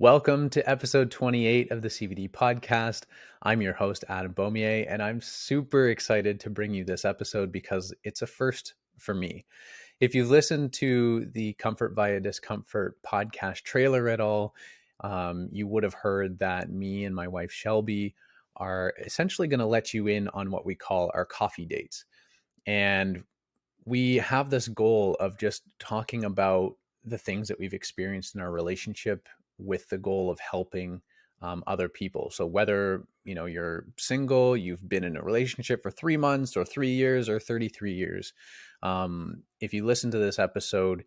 Welcome to episode 28 of the CBD podcast. I'm your host, Adam Beaumier, and I'm super excited to bring you this episode because it's a first for me. If you've listened to the Comfort via Discomfort podcast trailer at all, you would have heard that me and my wife, Shelby, are essentially going to let you in on what we call our coffee dates. And we have this goal of just talking about the things that we've experienced in our relationship with the goal of helping other people. So whether you're single, you've been in a relationship for 3 months or 3 years or 33 years, if you listen to this episode,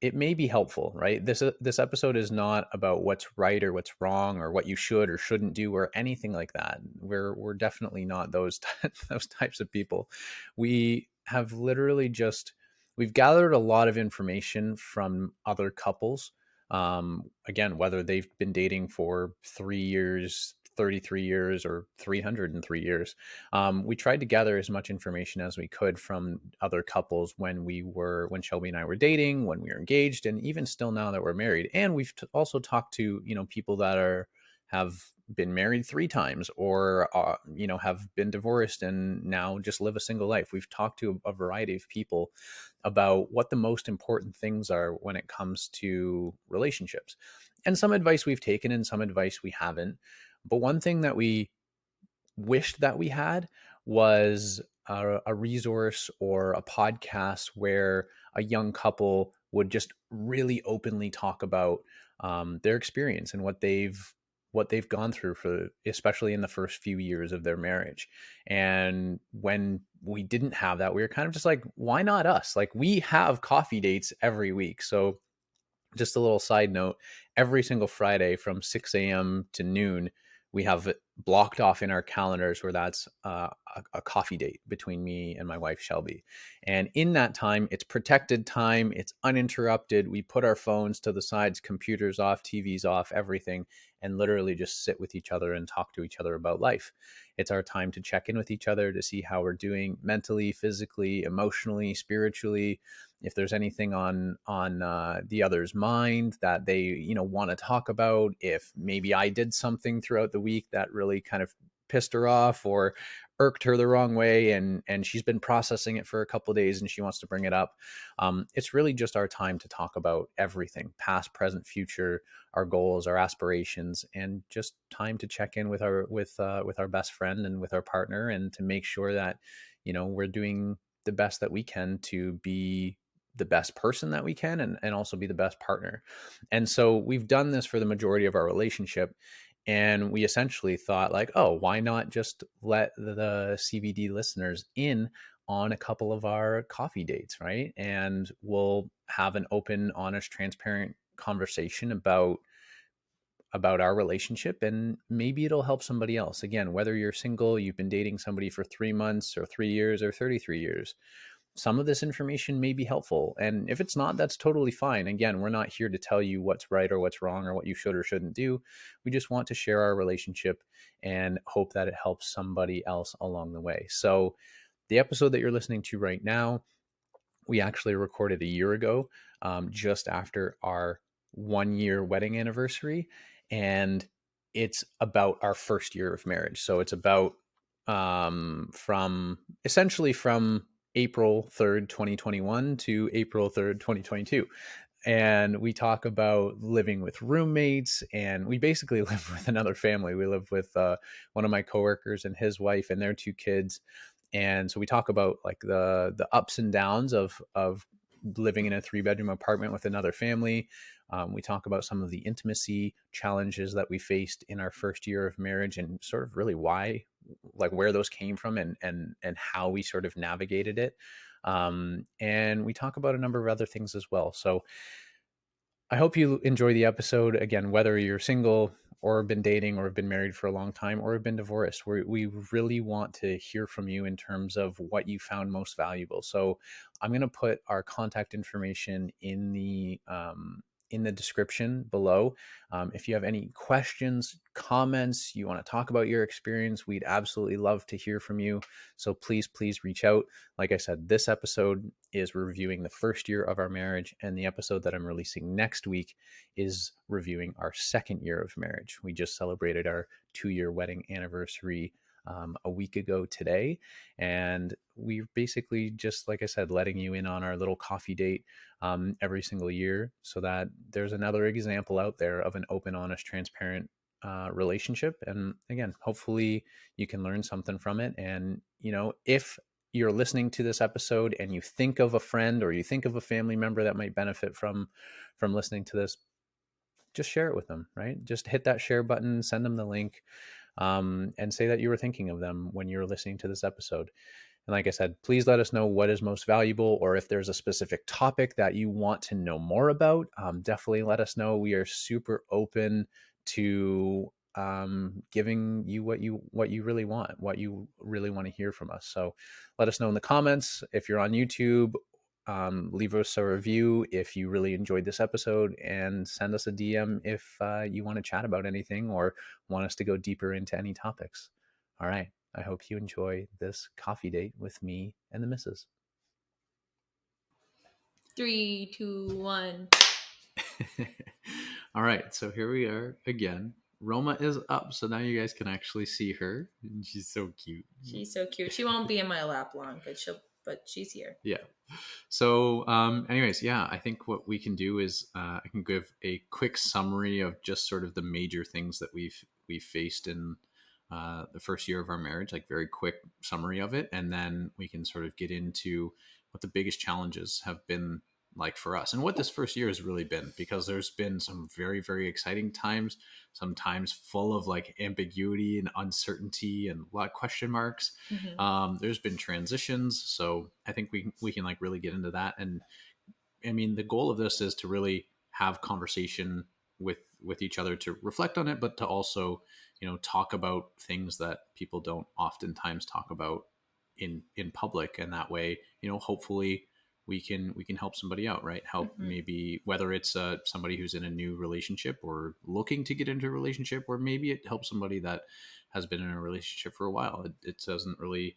it may be helpful, right? This episode is not about what's right or what's wrong or what you should or shouldn't do or anything like that. We're definitely not those those types of people. We have literally just we've gathered a lot of information from other couples. Again, whether they've been dating for 3 years, 33 years, or 303 years, we tried to gather as much information as we could from other couples when Shelby and I were dating, when we were engaged, and even still now that we're married. And we've also talked to people that have been married 3 times or have been divorced and now just live a single life. We've talked to a variety of people about what the most important things are when it comes to relationships. And some advice we've taken and some advice we haven't. But one thing that we wished that we had was a resource or a podcast where a young couple would just really openly talk about their experience and what they've gone through, for especially in the first few years of their marriage. And when we didn't have that, we were kind of just like, why not us? Like, we have coffee dates every week. So just a little side note, every single Friday from 6 a.m. to noon, we have it blocked off in our calendars where that's a coffee date between me and my wife, Shelby. And in that time, it's protected time, it's uninterrupted. We put our phones to the sides, computers off, TVs off, everything, and literally just sit with each other and talk to each other about life. It's our time to check in with each other to see how we're doing mentally, physically, emotionally, spiritually, if there's anything on the other's mind that they want to talk about, if maybe I did something throughout the week that really kind of pissed her off or irked her the wrong way, and she's been processing it for a couple of days and she wants to bring it up. It's really just our time to talk about everything, past, present, future, our goals, our aspirations, and just time to check in with our best friend and with our partner, and to make sure that we're doing the best that we can to be the best person that we can, and also be the best partner. And so we've done this for the majority of our relationship. And we essentially thought, like, oh, why not just let the CBD listeners in on a couple of our coffee dates, right? And we'll have an open, honest, transparent conversation about our relationship, and maybe it'll help somebody else. Again, whether you're single, you've been dating somebody for 3 months or 3 years or 33 years, some of this information may be helpful. And if it's not, that's totally fine. Again, we're not here to tell you what's right or what's wrong or what you should or shouldn't do. We just want to share our relationship and hope that it helps somebody else along the way. So the episode that you're listening to right now, we actually recorded a year ago, just after our 1 year wedding anniversary. And it's about our first year of marriage. So it's about from April 3rd, 2021 to April 3rd, 2022. And we talk about living with roommates, and we basically live with another family. We live with one of my coworkers and his wife and their 2 kids. And so we talk about like the ups and downs of living in a 3-bedroom apartment with another family. We talk about some of the intimacy challenges that we faced in our first year of marriage, and sort of really why, like, where those came from, and how we sort of navigated it. And we talk about a number of other things as well. So I hope you enjoy the episode. Again, whether you're single or been dating or have been married for a long time or have been divorced, we really want to hear from you in terms of what you found most valuable. So I'm going to put our contact information in the description below. If you have any questions, comments, you want to talk about your experience, we'd absolutely love to hear from you. So please reach out. Like I said, this episode is reviewing the first year of our marriage, and the episode that I'm releasing next week is reviewing our second year of marriage. We just celebrated our 2-year wedding anniversary a week ago today. And we're basically just, like I said, letting you in on our little coffee date every single year, so that there's another example out there of an open, honest, transparent relationship. And again, hopefully you can learn something from it. And, if you're listening to this episode and you think of a friend or you think of a family member that might benefit from listening to this, just share it with them, right? Just hit that share button, send them the link, and say that you were thinking of them when you're listening to this episode. And like I said, please let us know what is most valuable, or if there's a specific topic that you want to know more about, definitely let us know. We are super open to giving you what you really want, what you really want to hear from us. So let us know in the comments. If you're on YouTube, leave us a review if you really enjoyed this episode, and send us a DM if you want to chat about anything or want us to go deeper into any topics. All right. I hope you enjoy this coffee date with me and the missus. 3, 2, 1. All right. So here we are again. Roma is up, so now you guys can actually see her. She's so cute. She's so cute. She won't be in my lap long, but she's here. Yeah. So, anyways, yeah, I think what we can do is I can give a quick summary of just sort of the major things that we've faced in the first year of our marriage, like very quick summary of it, and then we can sort of get into what the biggest challenges have been like for us, and what this first year has really been, because there's been some very exciting times, sometimes full of like ambiguity and uncertainty and a lot of question marks. There's been transitions, so I think we can like really get into that. And I mean, the goal of this is to really have conversation with each other, to reflect on it, but to also, talk about things that people don't oftentimes talk about in public. And that way, hopefully we can help somebody out, right? Help, maybe whether it's somebody who's in a new relationship or looking to get into a relationship, or maybe it helps somebody that has been in a relationship for a while. It doesn't really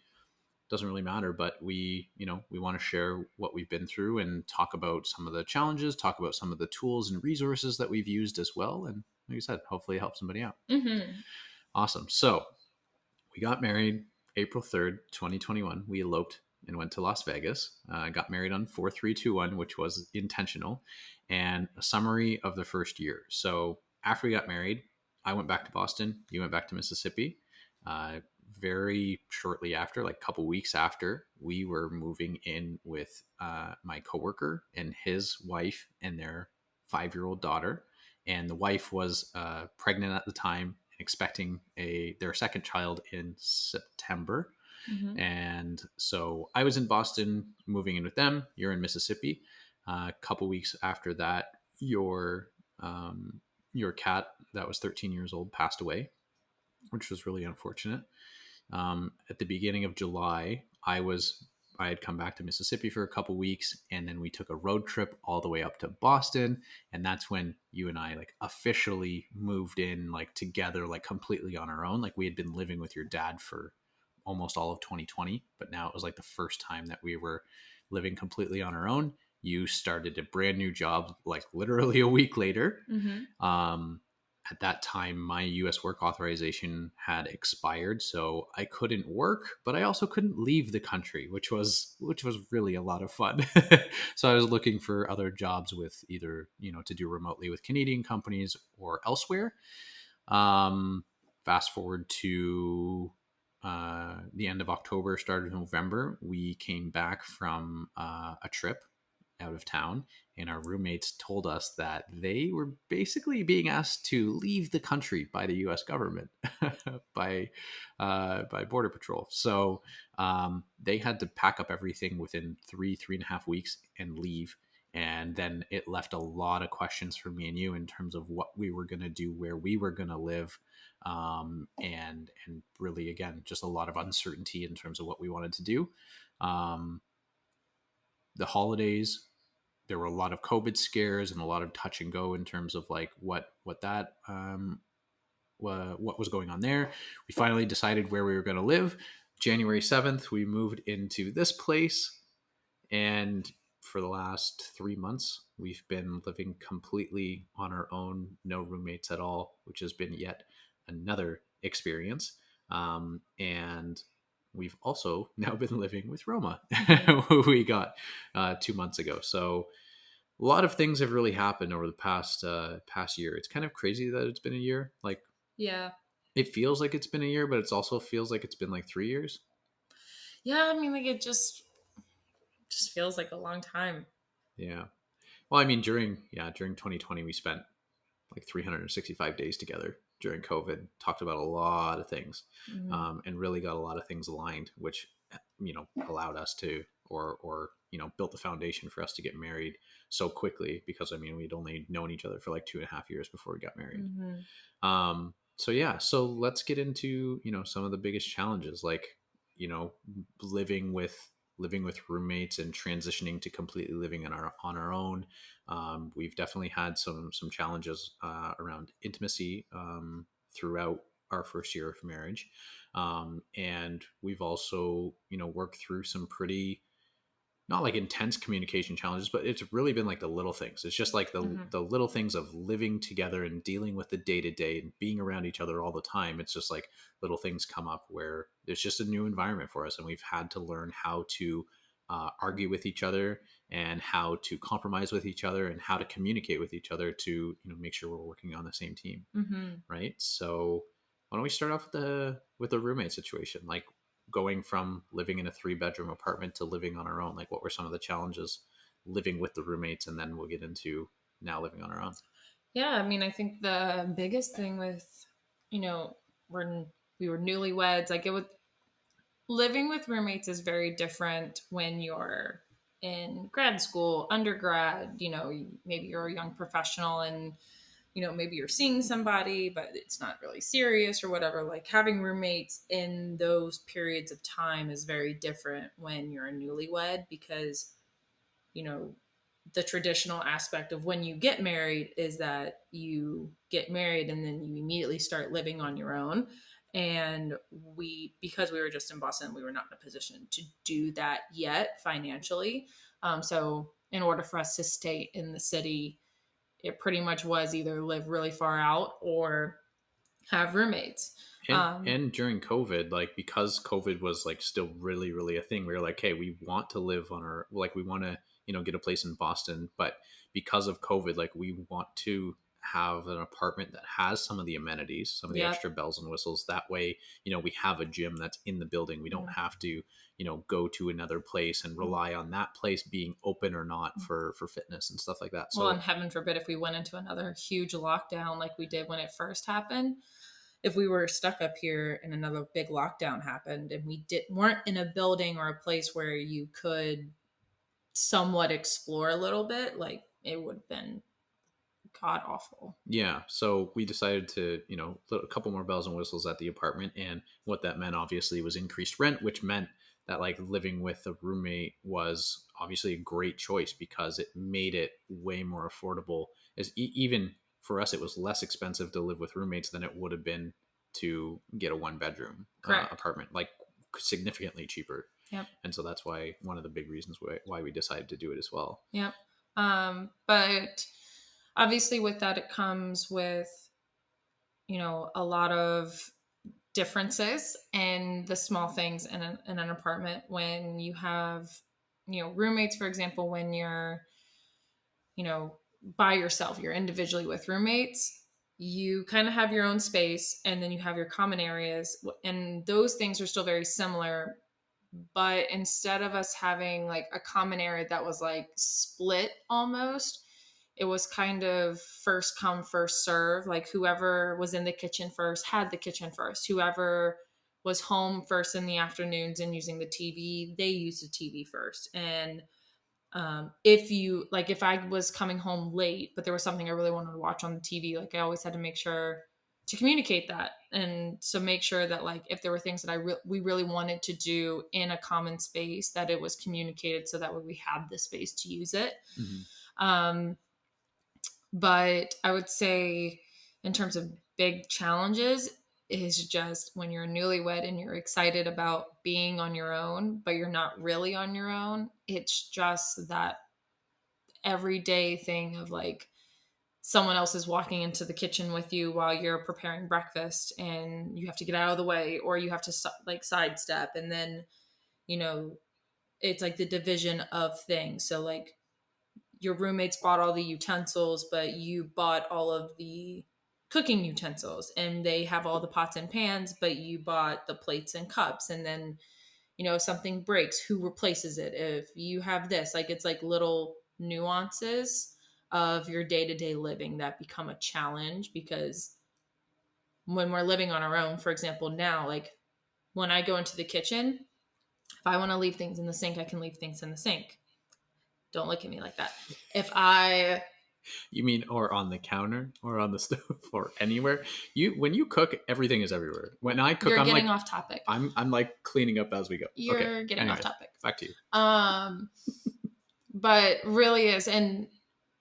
matter, but we want to share what we've been through and talk about some of the challenges, talk about some of the tools and resources that we've used as well. And like I said, hopefully help somebody out. Awesome. So we got married April 3rd, 2021. We eloped and went to Las Vegas. Got married on 4-3-2-1, which was intentional. And a summary of the first year. So after we got married, I went back to Boston. You went back to Mississippi. Uh, very shortly after, like a couple weeks after, we were moving in with my coworker and his wife and their 5-year-old daughter. And the wife was pregnant at the time, expecting their second child in September. And so I was in Boston moving in with them. You're in Mississippi. A couple weeks after that, your cat that was 13 years old passed away, which was really unfortunate. At the beginning of July, I had come back to Mississippi for a couple weeks, and then we took a road trip all the way up to Boston, and that's when you and I like officially moved in, like together, like completely on our own. Like we had been living with your dad for almost all of 2020, but now it was like the first time that we were living completely on our own. You started a brand new job like literally a week later. At that time, my US work authorization had expired, so I couldn't work, but I also couldn't leave the country, which was really a lot of fun. So I was looking for other jobs with either, to do remotely with Canadian companies or elsewhere. Fast forward to the end of October, start of November, we came back from a trip out of town, and our roommates told us that they were basically being asked to leave the country by the U.S. government, by Border Patrol. So they had to pack up everything within 3.5 weeks and leave. And then it left a lot of questions for me and you in terms of what we were going to do, where we were going to live, and really, again, just a lot of uncertainty in terms of what we wanted to do. The holidays there were a lot of COVID scares and a lot of touch and go in terms of like what was going on there. We finally decided where we were going to live. January 7th, we moved into this place. And for the last 3 months, we've been living completely on our own, no roommates at all, which has been yet another experience. And we've also now been living with Roma, who we got 2 months ago. So a lot of things have really happened over the past year. It's kind of crazy that it's been a year. Like Yeah. it feels like it's been a year, but it also feels like it's been like 3 years. Yeah, I mean, like it just feels like a long time. Yeah. Well, I mean, during 2020, we spent like 365 days together during COVID. Talked about a lot of things, Mhm. and really got a lot of things aligned, which allowed us to, or built the foundation for us to get married so quickly. Because I mean, we'd only known each other for like 2.5 years before we got married. Mhm. So yeah, so let's get into some of the biggest challenges, like you know living with roommates and transitioning to completely living on our own. We've definitely had some challenges around intimacy throughout our first year of marriage, and we've also worked through some pretty not like intense communication challenges, but it's really been like the little things. It's just like Mhm. the little things of living together and dealing with the day to day and being around each other all the time. It's just like little things come up where there's just a new environment for us, and we've had to learn how to argue with each other and how to compromise with each other and how to communicate with each other to make sure we're working on the same team, Mhm. right? So why don't we start off with the roommate situation, like going from living in a 3 bedroom apartment to living on our own? Like, what were some of the challenges living with the roommates, and then we'll get into now living on our own. Yeah, I mean, I think the biggest thing with, you know, when we were newlyweds, like it was living with roommates is very different when you're in grad school, undergrad, maybe you're a young professional and, maybe you're seeing somebody, but it's not really serious or whatever. Like having roommates in those periods of time is very different when you're a newlywed because, you know, the traditional aspect of when you get married is that you get married and then you immediately start living on your own. And because we were just in Boston, we were not in a position to do that yet financially. So, in order for us to stay in the city, it pretty much was either live really far out or have roommates. And during COVID, like because COVID was like still really, really a thing, we were like, hey, we want to live on our like we want to, get a place in Boston, but because of COVID, like we want to have an apartment that has some of the amenities, some of the Yep. extra bells and whistles. That way, we have a gym that's in the building. We don't Mhm. have to, go to another place and rely on that place being open or not for fitness and stuff like that. Well, and So heaven forbid if we went into another huge lockdown like we did when it first happened, if we were stuck up here and another big lockdown happened and weren't in a building or a place where you could somewhat explore a little bit, like it would have been god awful. yeah, so we decided to, put a couple more bells and whistles at the apartment. And what that meant, obviously, was increased rent, which meant that like living with a roommate was obviously a great choice because it made it way more affordable. As even for us, it was less expensive to live with roommates than it would have been to get a 1 bedroom Correct. apartment, like significantly cheaper. Yep. And so that's why one of the big reasons why we decided to do it as well. Yep. But obviously with that it comes with, a lot of differences in the small things in an apartment when you have, roommates, for example, when you're, by yourself, you're individually with roommates, you kind of have your own space and then you have your common areas. And those things are still very similar. But instead of us having like a common area that was like split almost, it was kind of first come, first serve. Like whoever was in the kitchen first had the kitchen first. Whoever was home first in the afternoons and using the TV, they used the TV first. And if I was coming home late, but there was something I really wanted to watch on the TV, like I always had to make sure to communicate that. And so make sure that like if there were things that we really wanted to do in a common space, that it was communicated so that way we had the space to use it. Mhm. um, but I would say in terms of big challenges is just when you're newlywed and you're excited about being on your own but you're not really on your own. It's just that everyday thing of like someone else is walking into the kitchen with you while you're preparing breakfast and you have to get out of the way, or you have to like sidestep, and then you know it's like the division of things. So like your roommates bought all the utensils but you bought all of the cooking utensils, and they have all the pots and pans but you bought the plates and cups. And then if something breaks, who replaces it? If you have this, like it's like little nuances of your day-to-day living that become a challenge. Because when we're living on our own, for example, now, like when I go into the kitchen, if I want to leave things in the sink, I can leave things in the sink. Don't look at me like that. If I You mean or on the counter or on the stove or anywhere? When you cook, everything is everywhere. When I cook, You're I'm getting like off topic. I'm like cleaning up as we go. Okay. You're getting off Anyways, topic. back to you. But really is, and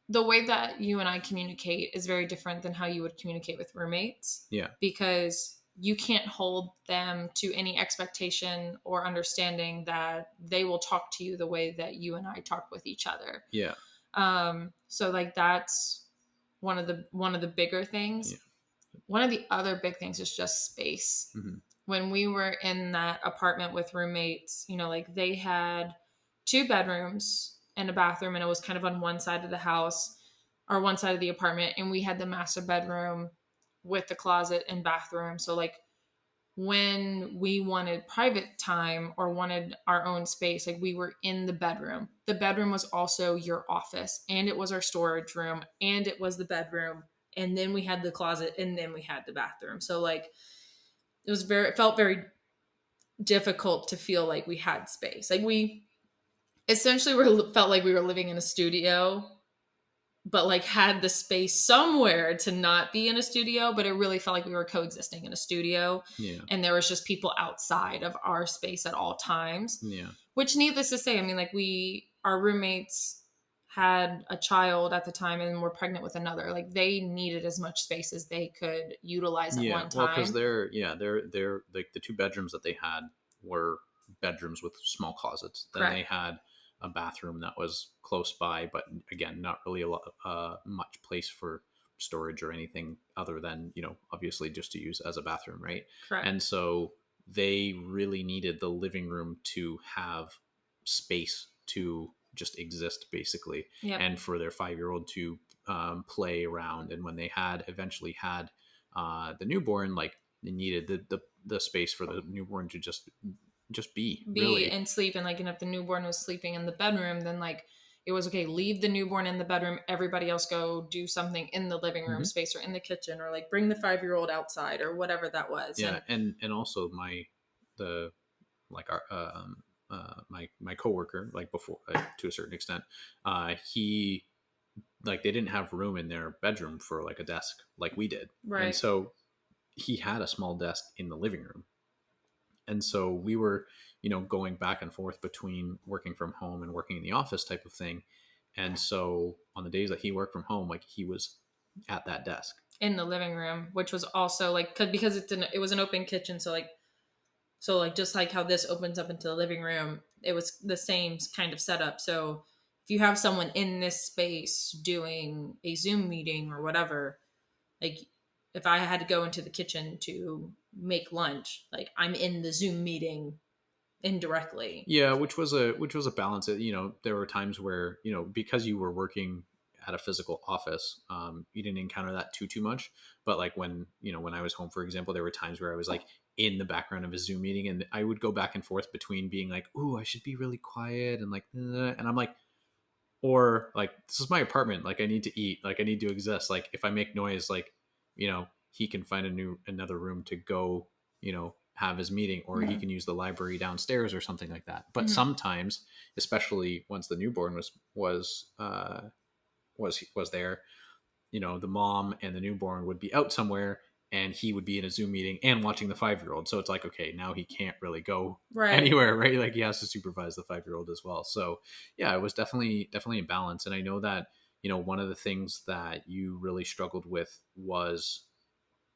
the way that you and I communicate is very different than how you would communicate with roommates. Yeah. Because you can't hold them to any expectation or understanding that they will talk to you the way that you and I talk with each other. Yeah. So like that's one of the bigger things. Yeah. One of the other big things is just space. Mm-hmm. When we were in that apartment with roommates, like they had 2 bedrooms and a bathroom, and it was kind of on one side of the house or one side of the apartment, and we had the master bedroom with the closet and bathroom. So like when we wanted private time or wanted our own space, like we were in the bedroom. The bedroom was also your office, and it was our storage room, and it was the bedroom, and then we had the closet, and then we had the bathroom. So like it felt very difficult to feel like we had space. Like we essentially felt like we were living in a studio, but like had the space somewhere to not be in a studio, but it really felt like we were coexisting in a studio. Yeah. And there was just people outside of our space at all times. Yeah. Which, needless to say, I mean, like our roommates had a child at the time and were pregnant with another. Like they needed as much space as they could utilize at one time. Well, because they're like the 2 bedrooms that they had were bedrooms with small closets. Then Correct. they had a bathroom that was close by, but again, not really a lot much place for storage or anything other than obviously just to use as a bathroom, right? Correct. And so they really needed the living room to have space to just exist, basically. Yep. And for their 5-year-old to play around. And when they eventually had the newborn, like they needed the space for the newborn to just be really. And sleep. And like, and if the newborn was sleeping in the bedroom, then like it was okay, leave the newborn in the bedroom, everybody else go do something in the living room space or in the kitchen, or like bring the 5-year-old outside or whatever that was. Yeah. And also my coworker, like before, to a certain extent, he, like, they didn't have room in their bedroom for like a desk like we did. Right. And so he had a small desk in the living room. And so we were, going back and forth between working from home and working in the office type of thing. And so on the days that he worked from home, like he was at that desk in the living room, which was also like, because it was an open kitchen. So like just like how this opens up into the living room, it was the same kind of setup. So if you have someone in this space doing a Zoom meeting or whatever, like if I had to go into the kitchen to make lunch, like I'm in the Zoom meeting indirectly. Yeah, which was a balance. There were times where, because you were working at a physical office, you didn't encounter that too much. But like when I was home, for example, there were times where I was like in the background of a Zoom meeting, and I would go back and forth between being like, "Ooh, I should be really quiet," and like, and I'm like, or like, this is my apartment, like I need to eat, like I need to exist. Like if I make noise, like he can find another room to go, have his meeting, or he can use the library downstairs or something like that. But sometimes, especially once the newborn was there, the mom and the newborn would be out somewhere, and he would be in a Zoom meeting and watching the 5-year-old. So it's like, okay, now he can't really go Right. anywhere, right? Like he has to supervise the 5-year-old as well. So yeah, it was definitely a balance. And I know that, one of the things that you really struggled with was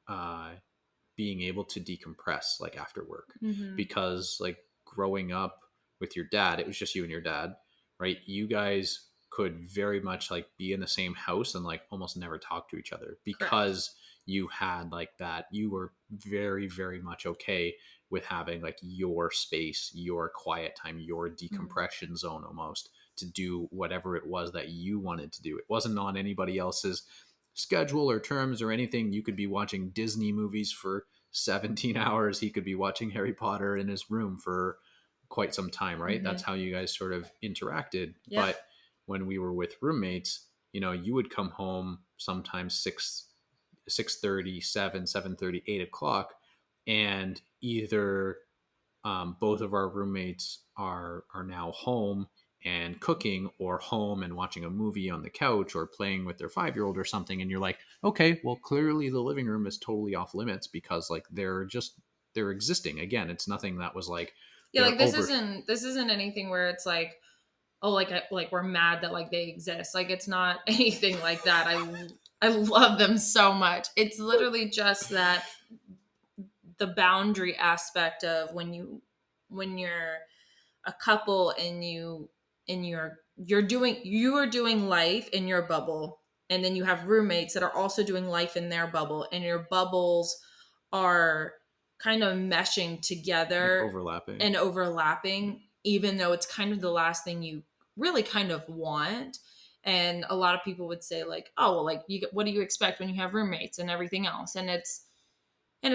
uh, being able to decompress like after work, Mm-hmm. because like growing up with your dad, it was just you and your dad, right? You guys could very much like be in the same house and like almost never talk to each other, Correct. because you had like that, you were very very much okay with having like your space, your quiet time, your Mm-hmm. decompression zone, almost to do whatever it was that you wanted to do. It wasn't on anybody else's schedule or terms or anything. You could be watching Disney movies for 17 hours. He could be watching Harry Potter in his room for quite some time, right? Mm-hmm. That's how you guys sort of interacted. Yep. But when we were with roommates, you would come home sometimes 6:30, 7:30, 8 o'clock, and either both of our roommates are now home and cooking, or home and watching a movie on the couch, or playing with their 5-year-old or something, and you're like, okay, well clearly the living room is totally off limits, because like they're existing. Again, it's nothing that was like Yeah, like they're this over. isn't this isn't anything where it's like, oh, like we're mad that like they exist. Like it's not anything like that. I love them so much. It's literally just that the boundary aspect of when you're a couple and you are doing life in your bubble, and then you have roommates that are also doing life in their bubble, and your bubbles are kind of meshing Like together overlapping. and overlapping, even though it's kind of the last thing you really kind of want. And a lot of people would say like, oh well, like what do you expect when you have roommates and everything else? And it's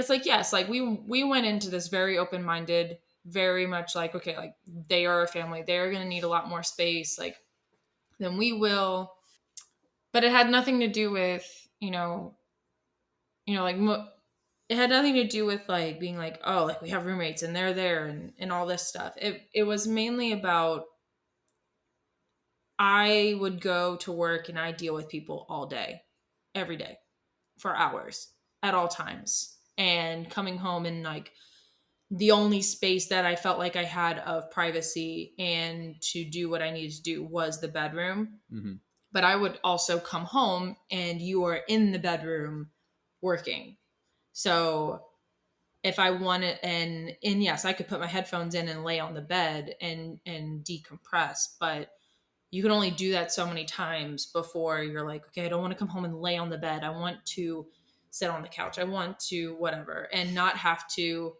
like, yes, like we went into this very open-minded, very much like, okay, like they are a family, they're going to need a lot more space like than we will. But it had nothing to do with, like it had nothing to do with like being like, oh, like we have roommates and they're there and all this stuff. It was mainly about, I would go to work and I deal with people all day, every day, for hours, at all times, and coming home and like the only space that I felt like I had of privacy and to do what I needed to do was the bedroom. Mm-hmm. But I would also come home and you are in the bedroom working. So if I wanted, and yes, I could put my headphones in and lay on the bed and decompress, but you can only do that so many times before you're like, okay, I don't want to come home and lay on the bed. I want to sit on the couch. I want to whatever, and not have to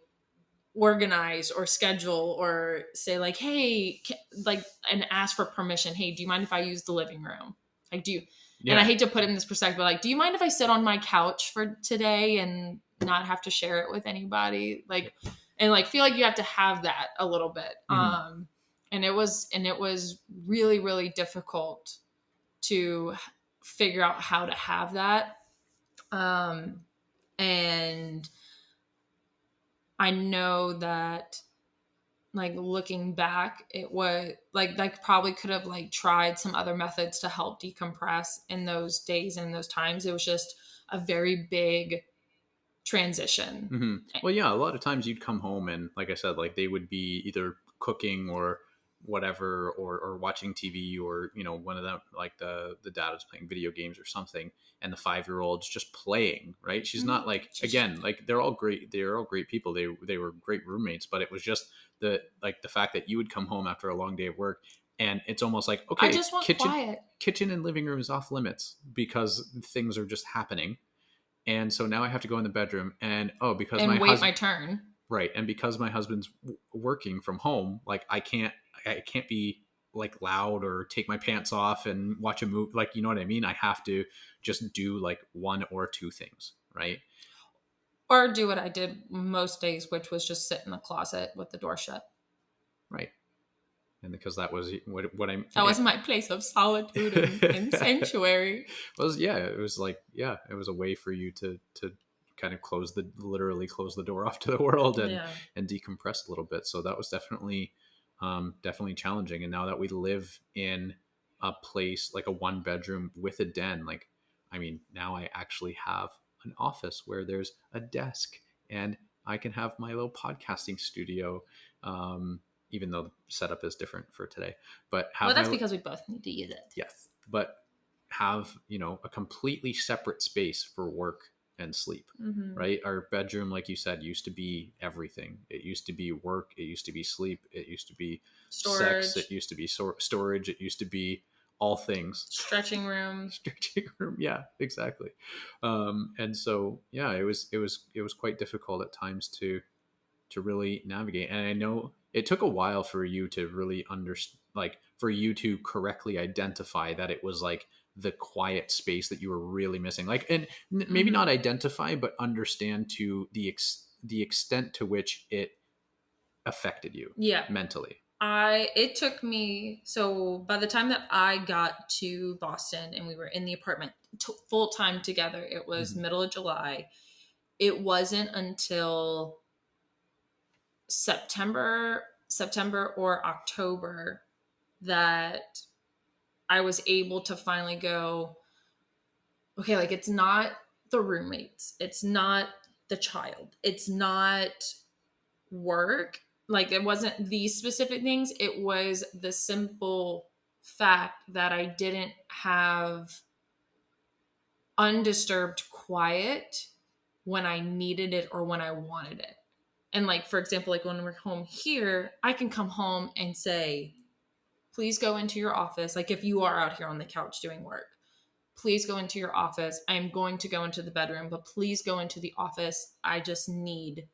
organize or schedule or say like, hey, like, and ask for permission. Hey, do you mind if I use the living room? Like, do you? And I Yeah. hate to put it in this perspective, but like, do you mind if I sit on my couch for today and not have to share it with anybody? Like, and like feel like you have to have that a little bit. Mm-hmm. And it was really, really difficult to figure out how to have that. And I know that like looking back, it was like probably could have like tried some other methods to help decompress in those days and those times. It was just a very big transition. Mm-hmm. Well, yeah, a lot of times you'd come home and, like I said, like they would be either cooking or whatever, or watching TV, or one of them, like the dad was playing video games or something, and the 5-year-old's just playing. Right? She's not like, Just, again, like they're all great. They're all great people. They were great roommates, but it was just the fact that you would come home after a long day of work, and it's almost like, I okay, just want kitchen quiet kitchen and living room is off limits because things are just happening. And so now I have to go in the bedroom, and oh, because my and wait my husband, turn. right, and because my husband's working from home, like I can't be like loud or take my pants off and watch a movie, like, you know what I mean? I have to just do like one or two things, right? Or do what I did most days, which was just sit in the closet with the door shut. Right. And because that was what I'm, That yeah. was my place of solitude and sanctuary. Was, yeah, it was like, yeah, it was a way for you to kind of literally close the door off to the world, Yeah. and decompress a little bit. So that was definitely challenging. And now that we live in a place like a 1 bedroom with a den, like, I mean, now I actually have an office where there's a desk and I can have my little podcasting studio. Even though the setup is different for today, but Well, have that's my, because we both need to use it. yes, but have, a completely separate space for work and sleep, Mm-hmm. right? Our bedroom, like you said, used to be everything. It used to be work, it used to be sleep, it used to be sex, it Storage, used to be storage, it used to be all things. stretching room. Stretching room, yeah, exactly. And so yeah, it was quite difficult at times to really navigate. And I know it took a while for you to really understand, like for you to correctly identify that it was like the quiet space that you were really missing. Like, and maybe Mm-hmm. not identify, but understand to the extent to which it affected you Yeah. mentally. It took me, so by the time that I got to Boston and we were in the apartment full time together, it was Mm-hmm. middle of July. It wasn't until September or October that I was able to finally go, okay, like it's not the roommates, it's not the child, it's not work. Like it wasn't these specific things, it was the simple fact that I didn't have undisturbed quiet when I needed it or when I wanted it. And like for example, like when we're home here, I can come home and say, please go into your office. Like if you are out here on the couch doing work, please go into your office. I'm going to go into the bedroom, but please go into the office. I just need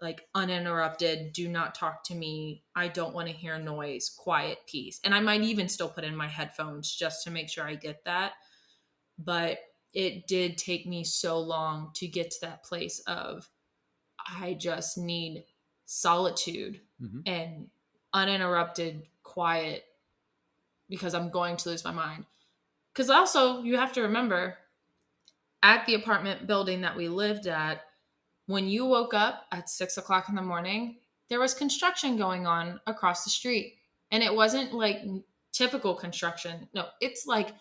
like uninterrupted, do not talk to me. I don't want to hear noise, quiet, peace. And I might even still put in my headphones just to make sure I get that. But it did take me so long to get to that place of I just need solitude Mm-hmm. and uninterrupted quiet because I'm going to lose my mind. Because also, you have to remember at the apartment building that we lived at, when you woke up at 6 o'clock in the morning, there was construction going on across the street. And it wasn't like typical construction. No, it's like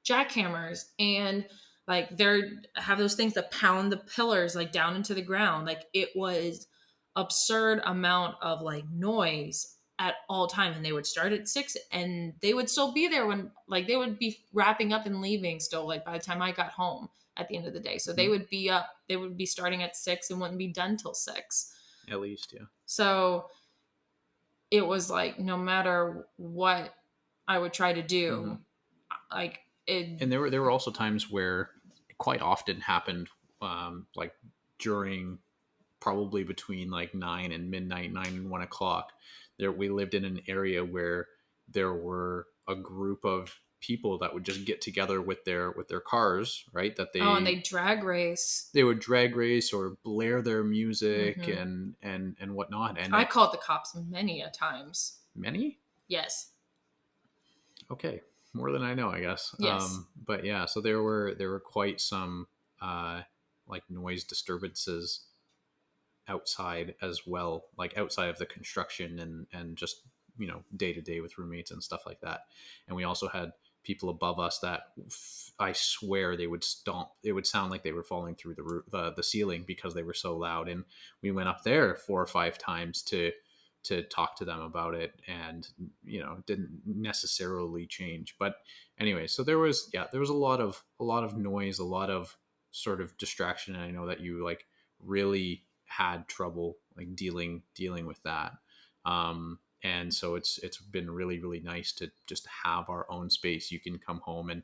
jackhammers and like they're have those things that pound the pillars like down into the ground. Like it was absurd amount of like noise at all time. And they would start at 6 and they would still be there when like they would be wrapping up and leaving still like by the time I got home at the end of the day. So Mm-hmm. they would be starting at 6 and wouldn't be done till 6. At least, yeah. So it was like no matter what I would try to Mm-hmm. do, like it. And there were also times where it quite often happened, like during probably between like 9 and midnight, 9 and 1 o'clock. There, we lived in an area where there were a group of people that would just get together with their cars, right? That Oh, and they they drag race. they would drag race or blare their music Mm-hmm. and whatnot. And I it, called the cops many a times. many, Yes. okay, more than I know, I guess. Yes. But yeah, so there were quite some like noise disturbances outside as well, like outside of the construction and just day to day with roommates and stuff like that. And we also had people above us that I swear they would stomp. It would sound like they were falling through the roof, the ceiling because they were so loud. And we went up there 4 or 5 times to talk to them about it, and it didn't necessarily change. But anyway, so there was a lot of noise, a lot of sort of distraction. And I know that you like really had trouble like dealing with that. And so it's been really really nice to just have our own space. You can come home and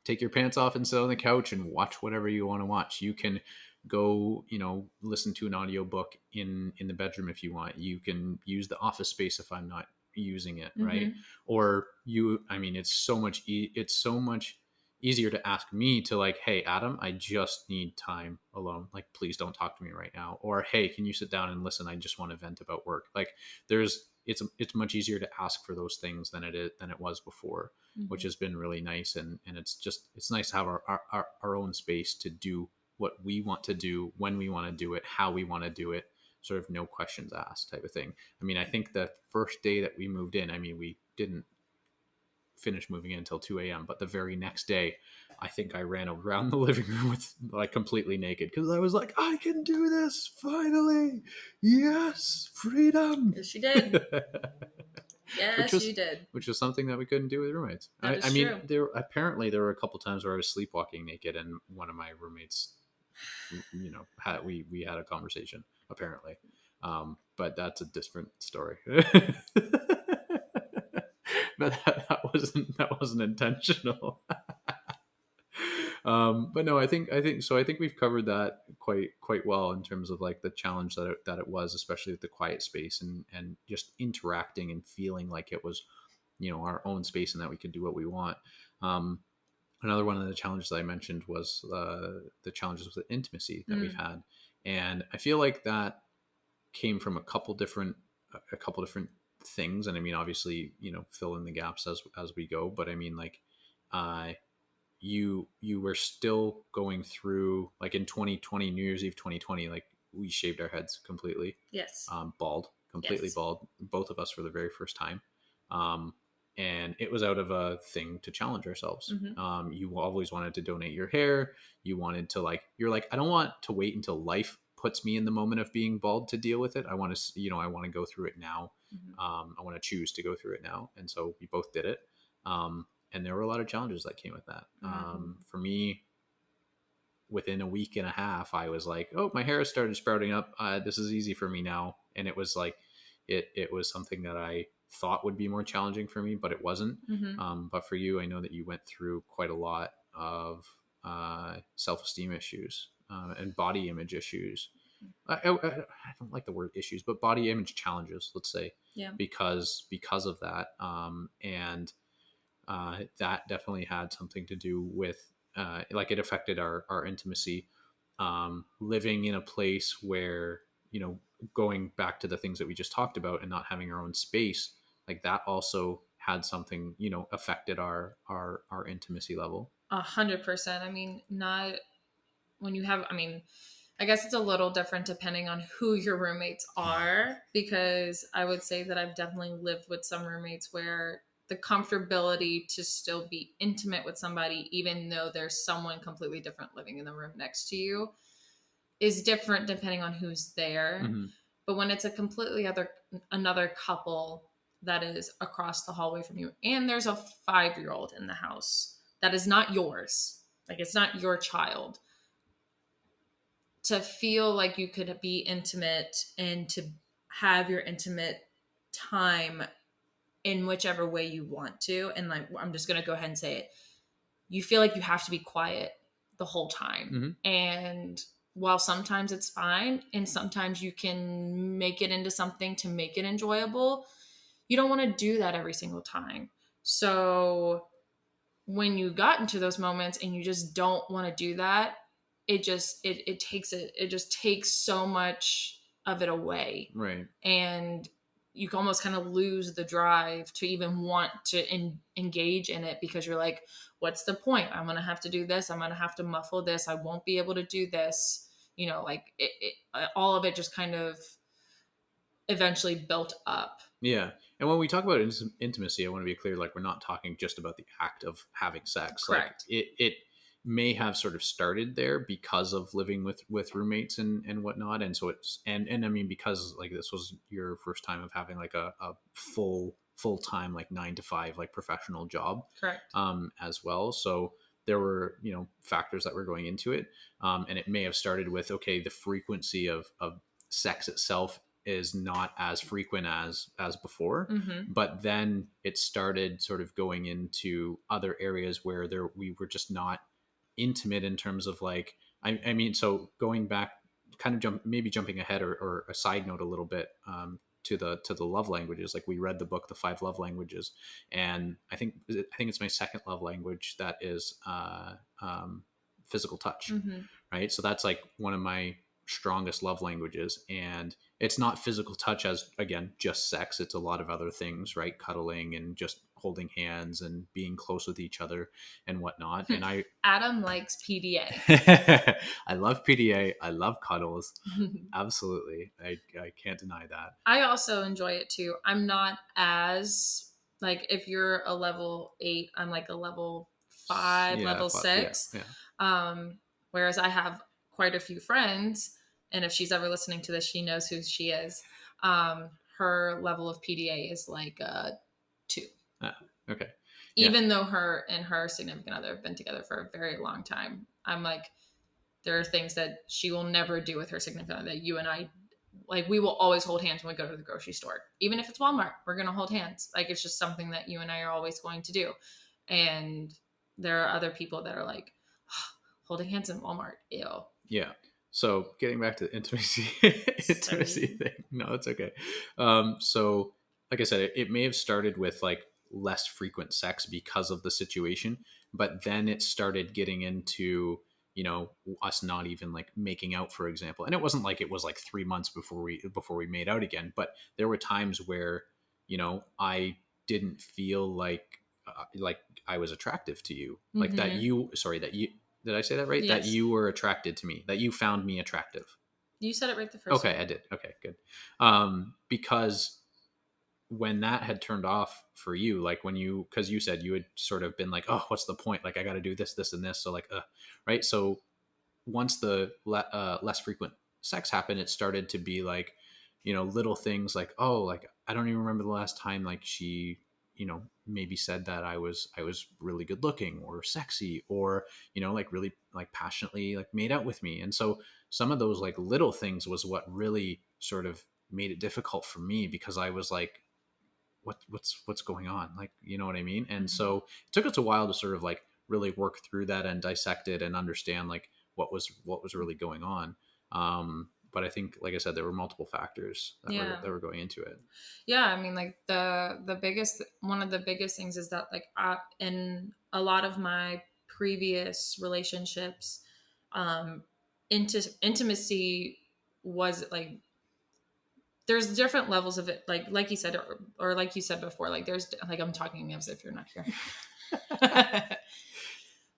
take your pants off and sit on the couch and watch whatever you want to watch. You can go listen to an audiobook in the bedroom if you want. You can use the office space if I'm not using it, right? Mm-hmm. Or I mean, it's so much easier to ask me to like, hey Adam, I just need time alone, like please don't talk to me right now. Or hey, can you sit down and listen, I just want to vent about work. Like it's much easier to ask for those things than it was before, which Mm-hmm. has been really nice. And it's nice to have our own space to do what we want to do, when we want to do it, how we want to do it, sort of no questions asked type of thing. I mean, I think the first day that we moved in, I mean, we didn't finish moving in until 2 a.m. But the very next day, I think I ran around the living room with like completely naked because I was like, I can do this finally. Yes, freedom. Yes, you did. which Yes, was you did. which was something that we couldn't do with roommates. That I is mean, true. there were a couple times where I was sleepwalking naked, and one of my roommates, we had a conversation apparently, but that's a different story. But that wasn't intentional. But no, I think we've covered that quite well in terms of like the challenge that it was, especially with the quiet space and just interacting and feeling like it was, our own space and that we could do what we want. Um, Another one of the challenges that I mentioned was the challenges with the intimacy that we've had, and I feel like that came from a couple different things. And I mean, obviously, fill in the gaps as we go. But I mean, like, uh, you were still going through, like, in 2020, New Year's Eve 2020, like, we shaved our heads completely, Yes. bald, completely Yes. bald, both of us for the very first time. um, and it was out of a thing to challenge ourselves. Mm-hmm. You always wanted to donate your hair. You wanted to, like, you're like, I don't want to wait until life puts me in the moment of being bald to deal with it. I want to, I want to go through it now. Mm-hmm. I want to choose to go through it now. And so we both did it. And there were a lot of challenges that came with that. Mm-hmm. For me, within a week and a half, I was like, oh, my hair has started sprouting up. This is easy for me now. And it was like, it was something that I thought would be more challenging for me, but it wasn't. Mm-hmm. But for you, I know that you went through quite a lot of self-esteem issues and body image issues. I don't like the word issues, but body image challenges, let's say, Yeah. because of that. And that definitely had something to do with, like, it affected our intimacy. Living in a place where, going back to the things that we just talked about and not having our own space, like, that also had something, affected our intimacy level. 100%. I mean, not when you have, I mean, I guess it's a little different depending on who your roommates are, because I would say that I've definitely lived with some roommates where the comfortability to still be intimate with somebody, even though there's someone completely different living in the room next to you, is different depending on who's there. Mm-hmm. But when it's a completely another couple that is across the hallway from you, and there's a 5-year-old in the house that is not yours, like, it's not your child, to feel like you could be intimate and to have your intimate time in whichever way you want to. And, like, I'm just going to go ahead and say it. You feel like you have to be quiet the whole time. Mm-hmm. And while sometimes it's fine and sometimes you can make it into something to make it enjoyable, you don't want to do that every single time. So when you got into those moments and you just don't want to do that, it just takes so much of it away. Right. And you can almost kind of lose the drive to even want to engage in it, because you're like, what's the point? I'm going to have to do this. I'm going to have to muffle this. I won't be able to do this. Like, all of it just kind of eventually built up. Yeah. And when we talk about intimacy, I want to be clear, like, we're not talking just about the act of having sex. Correct. Like, it may have sort of started there because of living with roommates and whatnot. And so and I mean, because, like, this was your first time of having, like, a full-time, like, 9 to 5, like, professional job. Correct. As well. So there were, factors that were going into it. And it may have started with, okay, the frequency of sex itself is not as frequent as before. Mm-hmm. But then it started sort of going into other areas where we were just not intimate in terms of, like, I mean, so going back, kind of jumping ahead, or a side note a little bit, to the love languages. Like, we read the book, The 5 Love Languages, and I think it's my second love language that is physical touch. Mm-hmm. Right. So that's, like, one of my strongest love languages. And it's not physical touch as, again, just sex. It's a lot of other things, right? Cuddling and just holding hands and being close with each other and whatnot. And Adam likes PDA. I love PDA. I love cuddles. Absolutely. I can't deny that. I also enjoy it too. I'm not as Like if you're a level 8, I'm like a level 5, Yeah, level yeah, 6. yeah, Whereas I have quite a few friends, and if she's ever listening to this, she knows who she is. Her level of PDA is like a 2. okay, yeah, Even though her and her significant other have been together for a very long time, I'm like, there are things that she will never do with her significant other that you and I, like, we will always hold hands when we go to the grocery store. Even if it's Walmart, we're going to hold hands. Like, it's just something that you and I are always going to do. And there are other people that are like, holding hands in Walmart, ew. yeah. So getting back to the intimacy intimacy Sorry. thing. No, it's okay. So like I said, it may have started with like less frequent sex because of the situation, but then it started getting into, you know, us not even like making out, for example. And it wasn't like it was like 3 months before we made out again, but there were times where, you know, I didn't feel like I was attractive to you, like that Mm-hmm. you, sorry, that you, did I say that right? That Yes. you were attracted to me, that you found me attractive. You said it right the first Okay, time. I did. Okay, good. Because when that had turned off for you, like when you, because you said you had sort of been like, oh, what's the point? Like, I got to do this, this, and this. So, like, right. So, once the less frequent sex happened, it started to be like, you know, little things like, oh, like I don't even remember the last time like she, you know, maybe said that I was really good looking or sexy, or, you know, like really like passionately like made out with me. And so some of those like little things was what really sort of made it difficult for me, because I was like, what's going on, like, you know what I mean? And Mm-hmm. so it took us a while to sort of like really work through that and dissect it and understand like what was really going on. But I think, like I said, there were multiple factors Yeah. that were going into it. Yeah, I mean, like the biggest, one of the biggest things is that, like, in a lot of my previous relationships, um intimacy was like, there's different levels of it, like you said, or like you said before, like there's, like, I'm talking as if you're not here.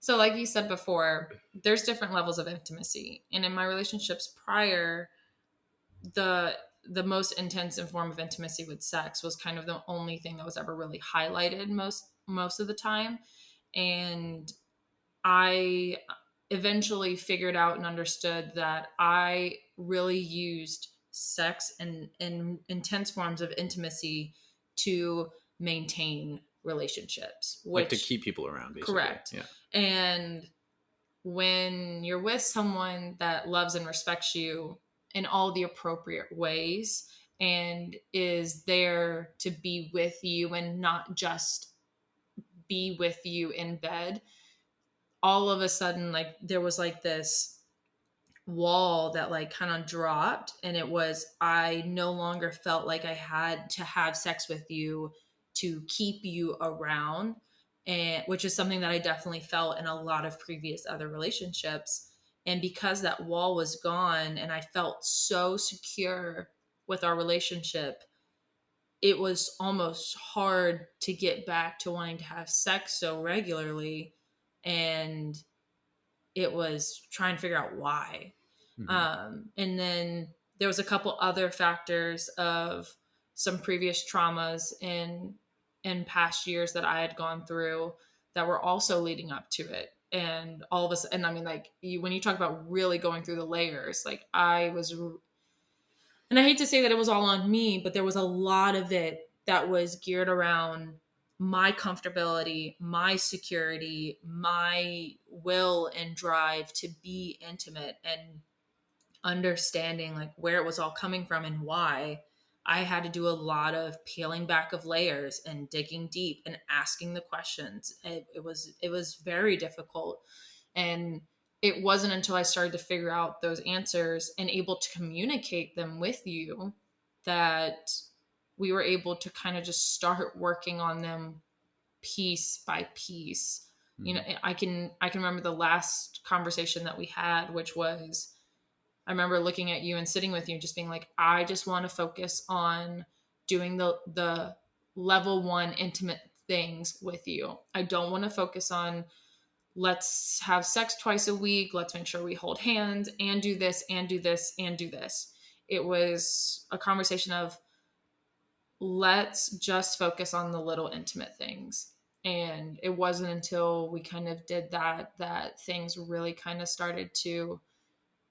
So like you said before, there's different levels of intimacy, and in my relationships prior, the the most intense and form of intimacy with sex was kind of the only thing that was ever really highlighted most of the time. And I eventually figured out and understood that I really used sex and intense forms of intimacy to maintain relationships, Like to which, keep people around, basically. correct. Yeah. And when you're with someone that loves and respects you in all the appropriate ways and is there to be with you and not just be with you in bed, all of a sudden, like, there was like this wall that like kind of dropped, and it was, I no longer felt like I had to have sex with you to keep you around, and which is something that I definitely felt in a lot of previous other relationships. And because that wall was gone and I felt so secure with our relationship, it was almost hard to get back to wanting to have sex so regularly. And it was trying to figure out why. Hmm. And then there was a couple other factors of some previous traumas in past years that I had gone through that were also leading up to it. And all of us, and I mean, like, when you talk about really going through the layers, like, I was, and I hate to say that it was all on me, but there was a lot of it that was geared around my comfortability, my security, my will and drive to be intimate, and understanding like where it was all coming from and why. I had to do a lot of peeling back of layers and digging deep and asking the questions. It was very difficult, and it wasn't until I started to figure out those answers and able to communicate them with you that we were able to kind of just start working on them piece by piece. You know, Hmm. I can remember the last conversation that we had, which was, I remember looking at you and sitting with you and just being like, I just want to focus on doing the level 1 intimate things with you. I don't want to focus on, let's have sex twice a week, let's make sure we hold hands and do this and do this and do this. It was a conversation of, let's just focus on the little intimate things. And it wasn't until we kind of did that that things really kind of started to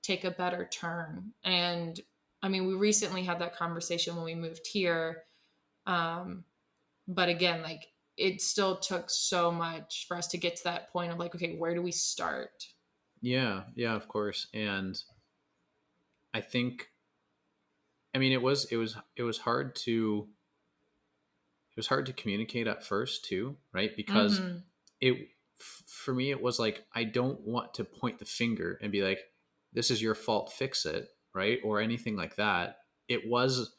take a better turn. And I mean, we recently had that conversation when we moved here. Um, but again, like it still took so much for us to get to that point of like, okay, where do we start? Yeah, yeah, of course. And I think, I mean, it was hard to communicate at first too, right? Because Mm-hmm. it for me it was like I don't want to point the finger and be like, this is your fault, fix it, right? Or anything like that. It was,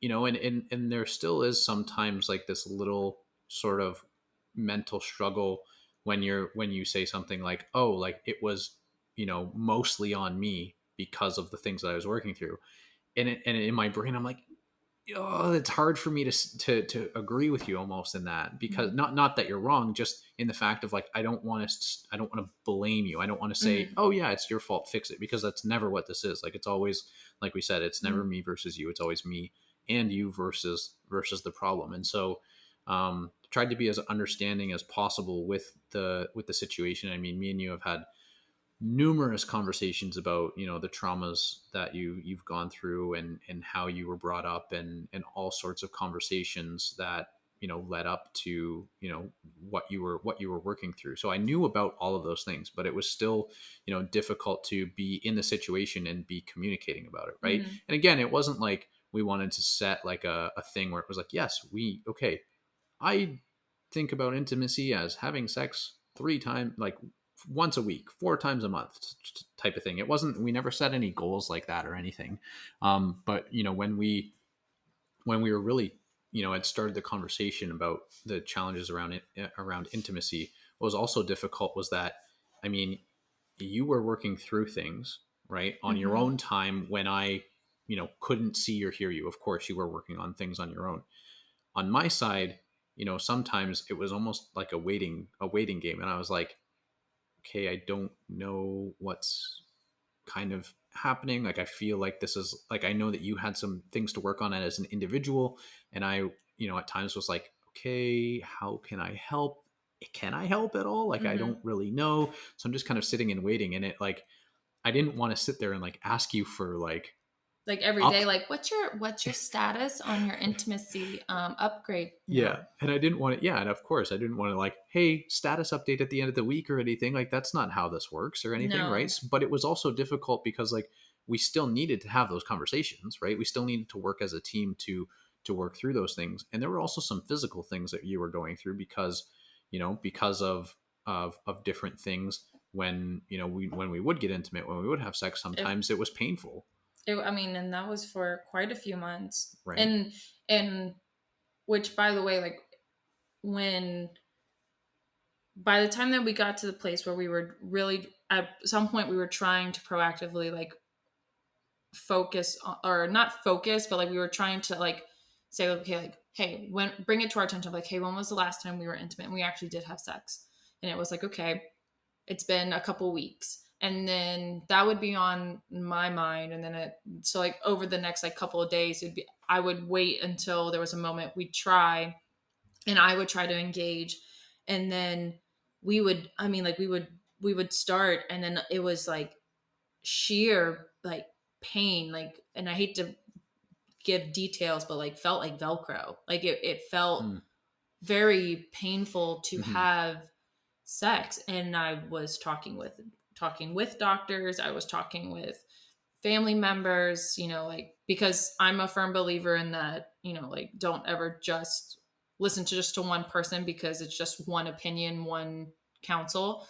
and there still is sometimes like this little sort of mental struggle when you say something like, oh, like it was, mostly on me because of the things that I was working through. And in my brain I'm like, oh, it's hard for me to agree with you almost in that, because not that you're wrong, just in the fact of like I don't want to blame you. I don't want to say, Mm-hmm. oh yeah, it's your fault, fix it, because that's never what this is. Like it's always, like we said, it's never Mm-hmm. me versus you. It's always me and you versus the problem. And so tried to be as understanding as possible with the situation. I mean, me and you have had numerous conversations about, the traumas that you've gone through, and how you were brought up, and all sorts of conversations that, led up to, what you were working through. So I knew about all of those things, but it was still, difficult to be in the situation and be communicating about it, right? Mm-hmm. And again, it wasn't like we wanted to set like a thing where it was like, yes, we okay, I think about intimacy as having sex 3 times, like once a week, 4 times a month, type of thing. It wasn't. We never set any goals like that or anything. But when we were really, had started the conversation about the challenges around it, around intimacy, what was also difficult was that, I mean, you were working through things right on your Mm-hmm. own time when I, couldn't see or hear you. Of course, you were working on things on your own. On my side, sometimes it was almost like a waiting game, and I was like, okay, I don't know what's kind of happening. Like I feel like this is like, I know that you had some things to work on it as an individual, and I, at times was like, okay, how can I help? Can I help at all? Like I Mm-hmm. don't really know. So I'm just kind of sitting and waiting, and it like, I didn't want to sit there and like ask you for like Like every up. day, like what's your status on your intimacy upgrade? Yeah. No, And I didn't want to, yeah. And of course, I didn't want to like, hey, status update at the end of the week or anything. Like, that's not how this works or anything, right? no. But it was also difficult because, like, we still needed to have those conversations, right? We still needed to work as a team to work through those things. And there were also some physical things that you were going through because, because of different things. When, when we would get intimate, when we would have sex, It, sometimes it was painful, I mean, and that was for quite a few months, right? and which, by the way, like when by the time that we got to the place where we were really at some point we were trying to proactively like focus or not focus, but like we were trying to like say, okay, like, hey, when bring it to our attention, like, hey, when was the last time we were intimate and we actually did have sex? And it was like, okay, it's been a couple weeks. And then that would be on my mind. And then so like over the next like couple of days, I would wait until there was a moment we'd try and I would try to engage. And then I mean, like we would start and then it was like sheer like pain, like, and I hate to give details, but like felt like Velcro. Like it felt Mm. very painful to Hmm. have sex. And I was talking with doctors, I was talking with family members, like because I'm a firm believer in that, like don't ever just listen to just to one person because it's just one opinion, one counsel.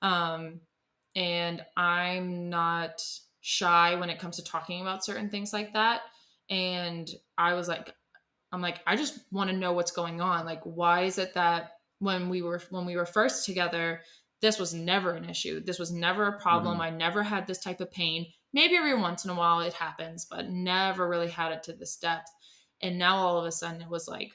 Um, and I'm not shy when it comes to talking about certain things like that. And I'm like, I just want to know what's going on. Like, why is it that when we were first together, this was never an issue. This was never a problem. Hmm. I never had this type of pain. Maybe every once in a while it happens, but never really had it to this depth. And now all of a sudden it was like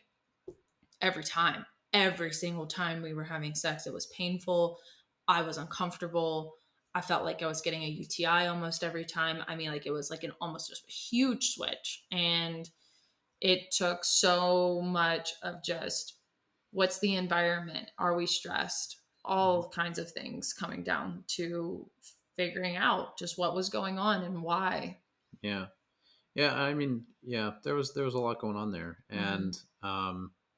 every time, every single time we were having sex, it was painful. I was uncomfortable. I felt like I was getting a UTI almost every time. I mean, like it was like an almost just a huge switch. And it took so much of just what's the environment? Are we stressed? Mhm. All kinds of things coming down to figuring out just what was going on and why. Yeah. Yeah, I mean, yeah, there was a lot going on there, Mm-hmm. and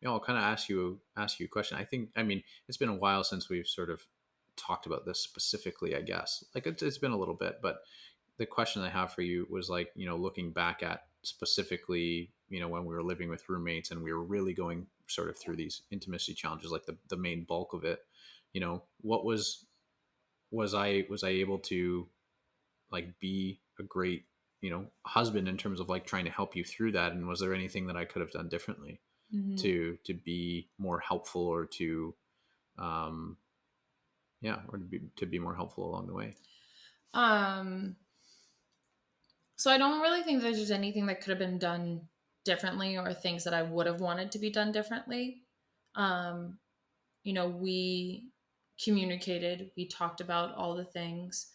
I'll kind of ask you a question. I think, I mean, it's been a while since we've sort of talked about this specifically. I guess like it's been a little bit, but the question I have for you was like, looking back at specifically, when we were living with roommates and we were really going sort of through these intimacy challenges, like the main bulk of it. What was I able to like be a great husband in terms of like trying to help you through that, and was there anything that I could have done differently Mm-hmm. to be more helpful, or to um yeah, or to be more helpful along the way? Um, so I don't really think there's just anything that could have been done differently or things that I would have wanted to be done differently. Um, we communicated, we talked about all the things.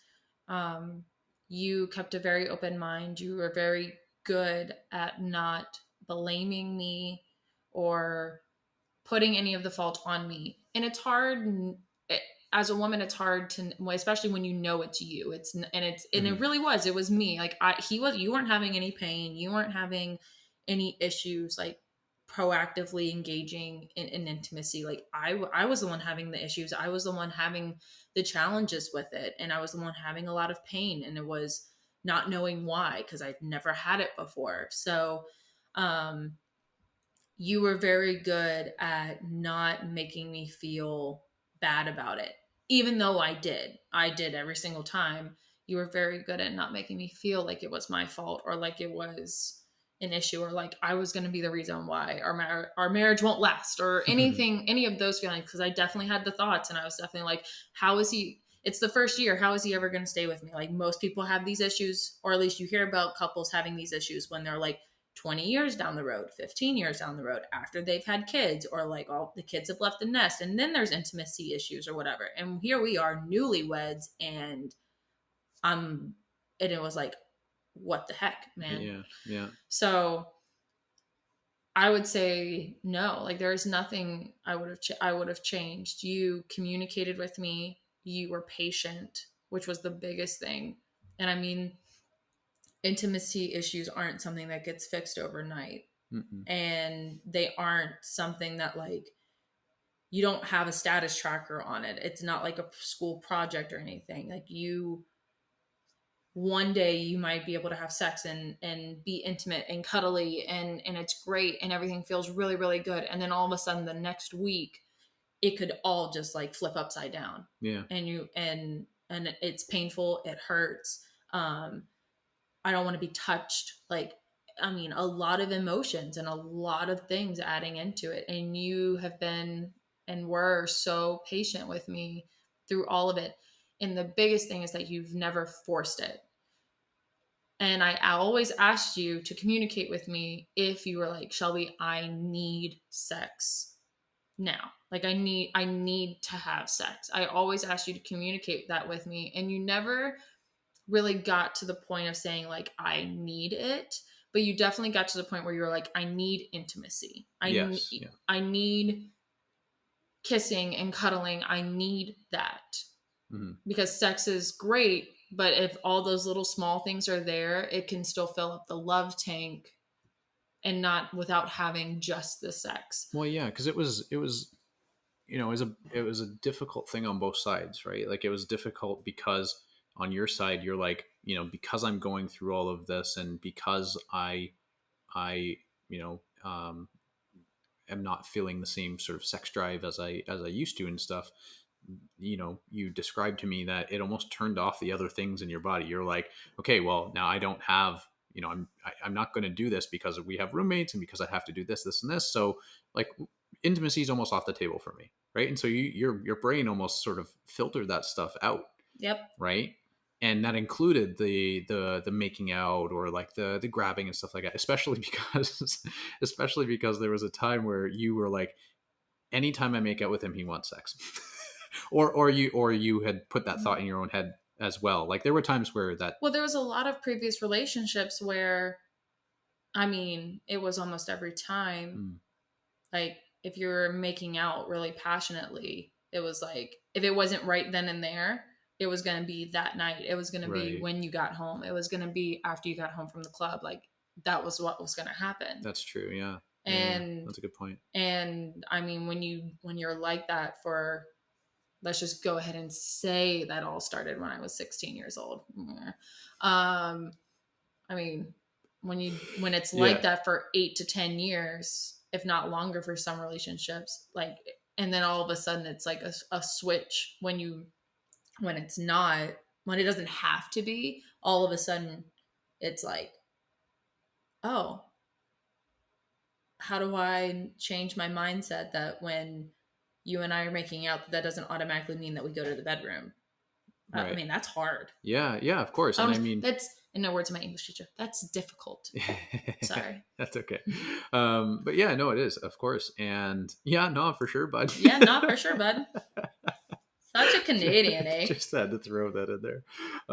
Um, you kept a very open mind. You were very good at not blaming me or putting any of the fault on me. And it's hard as a woman. It's hard to, especially when you know it's you. And it Hmm. really was. It was me. Like you weren't having any pain. You weren't having any issues. Like proactively engaging in intimacy. Like I was the one having the issues. I was the one having the challenges with it, and I was the one having a lot of pain. And it was not knowing why because I'd never had it before. So, um, you were very good at not making me feel bad about it. Even though I did every single time. You were very good at not making me feel like it was my fault or like it was an issue or like I was going to be the reason why our marriage won't last or anything, any of those feelings. Cause I definitely had the thoughts and I was definitely like, how is he? It's the first year. How is he ever going to stay with me? Like most people have these issues, or at least you hear about couples having these issues when they're like 20 years down the road, 15 years down the road, after they've had kids, or like all the kids have left the nest, and then there's intimacy issues or whatever. And here we are, newlyweds, and I'm, and it was like, what the heck, man? Yeah, yeah. So I would say no. Like there is nothing I would have changed. You communicated with me. You were patient, which was the biggest thing. And I mean, intimacy issues aren't something that gets fixed overnight, Mm-mm. and they aren't something that like you don't have a status tracker on it. It's not like a school project or anything. Like you one day you might be able to have sex and be intimate and cuddly and it's great and everything feels really really good, and then all of a sudden the next week it could all just like flip upside down, Yeah. and it's painful, it hurts. I don't want to be touched. Like, I mean, a lot of emotions and a lot of things adding into it. And you have been and were so patient with me through all of it. And the biggest thing is that you've never forced it. And I always asked you to communicate with me if you were like, Shelby, I need sex now. Like I need to have sex. I always asked you to communicate that with me. And you never really got to the point of saying like I need it, but you definitely got to the point where you were like I need intimacy. Yes. Yeah. I need kissing and cuddling. I need that Hmm. because sex is great, but if all those little small things are there, it can still fill up the love tank and not without having just the sex. Well, yeah, because it was it was a difficult thing on both sides, right? Like it was difficult because on your side you're like, because I'm going through all of this, and because I you know am not feeling the same sort of sex drive as I used to and stuff. You described to me that it almost turned off the other things in your body. You're like, okay, well, now I don't have, I'm not going to do this because we have roommates and because I have to do this and this. So like intimacy is almost off the table for me, right? And so your brain almost sort of filtered that stuff out, Yep. right? And that included the making out, or like the grabbing and stuff like that, especially because especially because there was a time where you were like, anytime I make out with him, he wants sex. or you had put that thought in your own head as well. Like there were times where that. Well, there was a lot of previous relationships where I mean, it was almost every time. Like, if you're making out really passionately, it was like, if it wasn't right then and there, it was going to be that night. It was going to be Right. when you got home. It was going to be after you got home from the club. Like, that was what was going to happen. That's true. Yeah. Yeah. And, That's a good point. and I mean, when you're like that for, let's just go ahead and say that all started when I was 16 years old. I mean, when it's Yeah. like that for 8 to 10 years, if not longer for some relationships, like, and then all of a sudden it's like a switch when it's not, when it doesn't have to be, all of a sudden it's like, oh, how do I change my mindset that when you and I are making out, that doesn't automatically mean that we go to the bedroom? I Right. mean, that's hard. Yeah. Yeah. Of course. And I mean, That's, in no words of my English teacher, that's difficult. Sorry. That's okay. But yeah, no, it is, of course. And yeah, no, for sure, bud. Yeah, not for sure, bud. Such a Canadian, eh? Just had to throw that in there.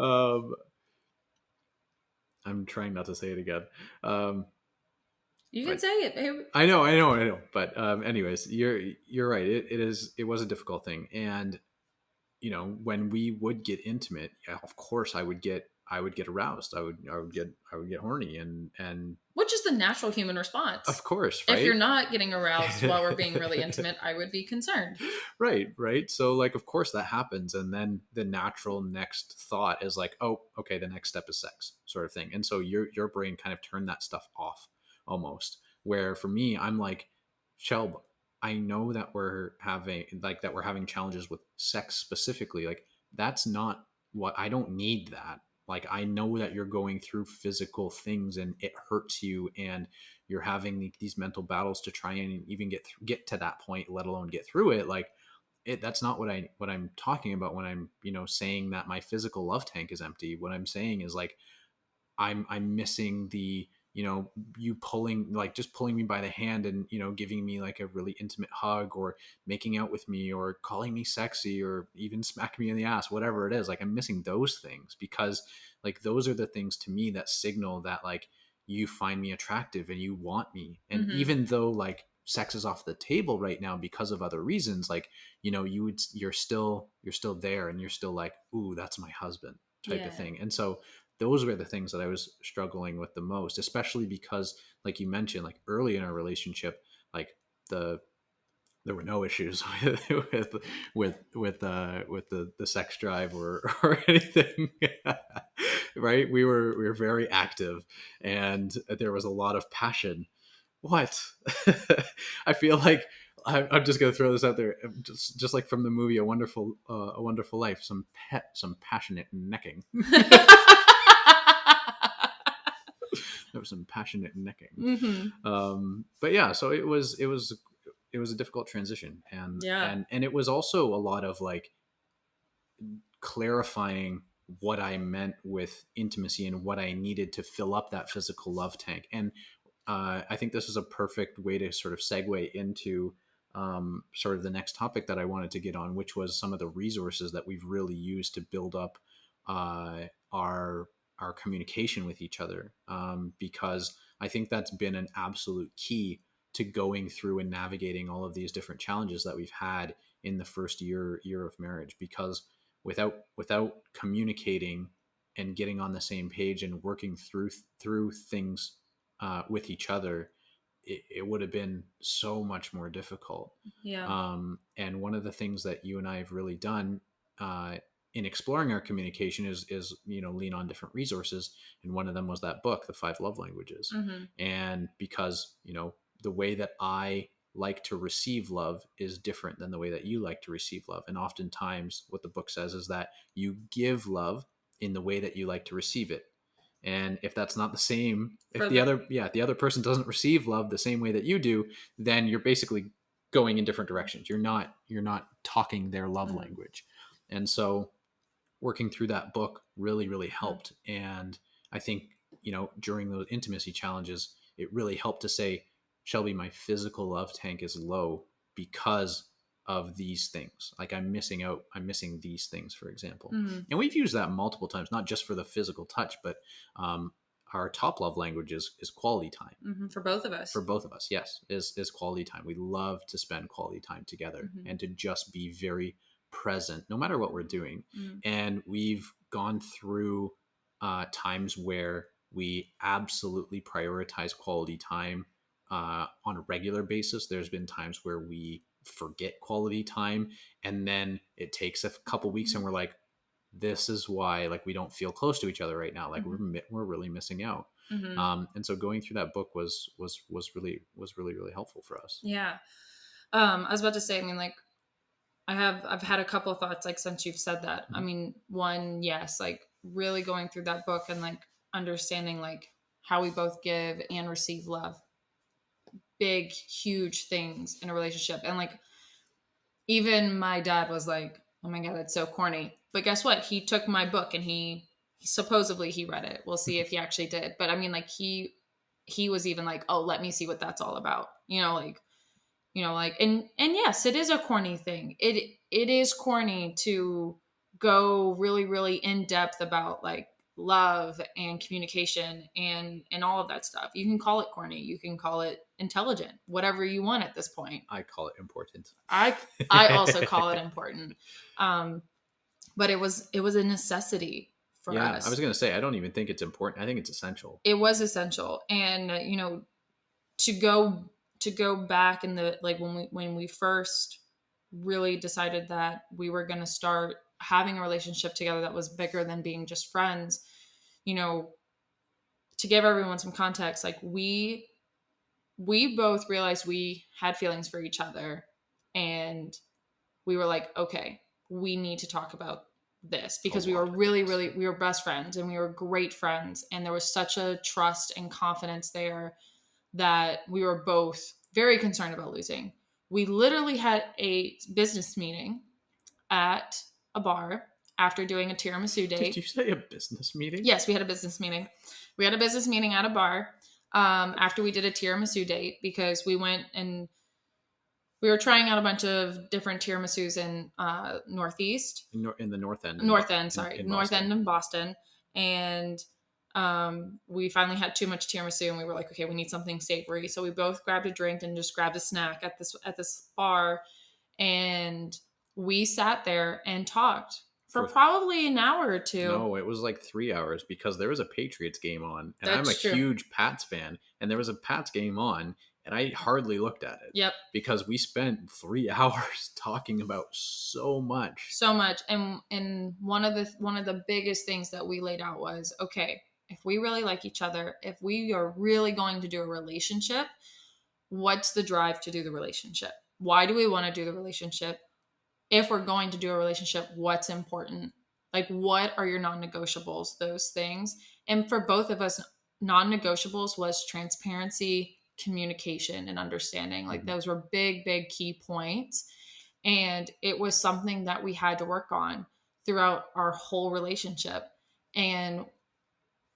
Um, I'm trying not to say it again. You can But say it, babe. I know. But anyways, you're right. It was a difficult thing, and you know, when we would get intimate, yeah, of course, I would get aroused. I would get horny, and Which is the natural human response. of course, If right? you're not getting aroused while we're being really intimate, I would be concerned. Right. So like, of course that happens, and then the natural next thought is like, oh, okay, the next step is sex, sort of thing. And so your brain kind of turned that stuff off almost. Where for me, I'm like, Shelb, I know that we're having challenges with sex specifically. Like that's not what I don't need that. Like I know that you're going through physical things and it hurts you, and you're having these mental battles to try and even get to that point, let alone get through it. Like that's not what I'm talking about when I'm, you know, saying that my physical love tank is empty. What I'm saying is like I'm missing the, you know, you pulling, like just pulling me by the hand and, you know, giving me like a really intimate hug, or making out with me, or calling me sexy, or even smacking me in the ass, whatever it is. Like I'm missing those things, because like those are the things to me that signal that like you find me attractive and you want me. And Mm-hmm. even though like sex is off the table right now because of other reasons, like, you know, you're still there, and you're still like, ooh, that's my husband, type Yeah. of thing. And so those were the things that I was struggling with the most, especially because, like you mentioned, like early in our relationship, like the there were no issues with the sex drive or anything. Right? We were very active, and there was a lot of passion. What? I feel like I'm just gonna throw this out there, just like from the movie A Wonderful Life, some passionate necking. There was some passionate necking. Mm-hmm. But yeah, so it was a difficult transition, Yeah. and it was also a lot of like clarifying what I meant with intimacy and what I needed to fill up that physical love tank. And I think this is a perfect way to sort of segue into sort of the next topic that I wanted to get on, which was some of the resources that we've really used to build up uh, our communication with each other, because I think that's been an absolute key to going through and navigating all of these different challenges that we've had in the first year of marriage. Because without communicating and getting on the same page and working through things with each other, it would have been so much more difficult. Yeah. And one of the things that you and I have really done uh, in exploring our communication is, you know, lean on different resources. And one of them was that book, The Five Love Languages. Mm-hmm. And because, you know, the way that I like to receive love is different than the way that you like to receive love. And oftentimes what the book says is that you give love in the way that you like to receive it. And if that's not the same, if For the the other person doesn't receive love the same way that you do, then you're basically going in different directions. You're not talking their love mm-hmm. language. And so working through that book really helped. And I think, you know, during those intimacy challenges, it really helped to say, Shelby, my physical love tank is low because of these things. Like I'm missing these things, for example. Mm-hmm. And we've used that multiple times, not just for the physical touch, but our top love language is quality time. For both of us. For both of us, yes, is quality time. We love to spend quality time together and to just be very present no matter what we're doing. And we've gone through times where we absolutely prioritize quality time on a regular basis. There's been times where we forget quality time, and then it takes a couple weeks and we're like, this is why, like, we don't feel close to each other right now. Like, we're really missing out. And so going through that book was really helpful for us. Yeah. I was about to say, I mean, like, I've had a couple of thoughts, like, since you've said that. I mean, one, yes, like, really going through that book and, like, understanding, like, how we both give and receive love. Big, huge things in a relationship. And, like, even my dad was like, oh my God, that's so corny. But guess what? He took my book and he supposedly he read it. We'll see if he actually did. But I mean, like, he was even like, oh, let me see what that's all about. Like, and yes, it is a corny thing. It is corny to go really, really in depth about, like, love and communication and all of that stuff. You can call it corny, you can call it intelligent, whatever you want at this point. I call it important. I also call it important. But it was a necessity for us. I was going to say, I don't even think it's important. I think it's essential. It was essential. And, to go back in the, like, when we first really decided that we were going to start having a relationship together that was bigger than being just friends, to give everyone some context, like, we both realized we had feelings for each other, and we were like, okay, we need to talk about this, because we were really, really, we were best friends and we were great friends. And there was such a trust and confidence there that we were both very concerned about losing. We literally had a business meeting at a bar after doing a tiramisu date. Did you say a business meeting? Yes, we had a business meeting. We had a business meeting at a bar after we did a tiramisu date, because we went and we were trying out a bunch of different tiramisus in Northeast. In the North End. North End in Boston. And we finally had too much tiramisu, and we were like, okay, we need something savory. So we both grabbed a drink and just grabbed a snack at this bar. And we sat there and talked for probably an hour or two. No, it was like 3 hours, because there was a Patriots game on, and I'm a true. huge Pats fan, and there was a Pats game on, and I hardly looked at it. Yep. Because we spent 3 hours talking about so much. And one of the biggest things that we laid out was, okay, if we really like each other, if we are really going to do a relationship, what's the drive to do the relationship? Why do we want to do the relationship? If we're going to do a relationship, what's important? Like, what are your non-negotiables? Those things. And for both of us, non-negotiables was transparency, communication, and understanding. Like, those were big, big key points. And it was something that we had to work on throughout our whole relationship. And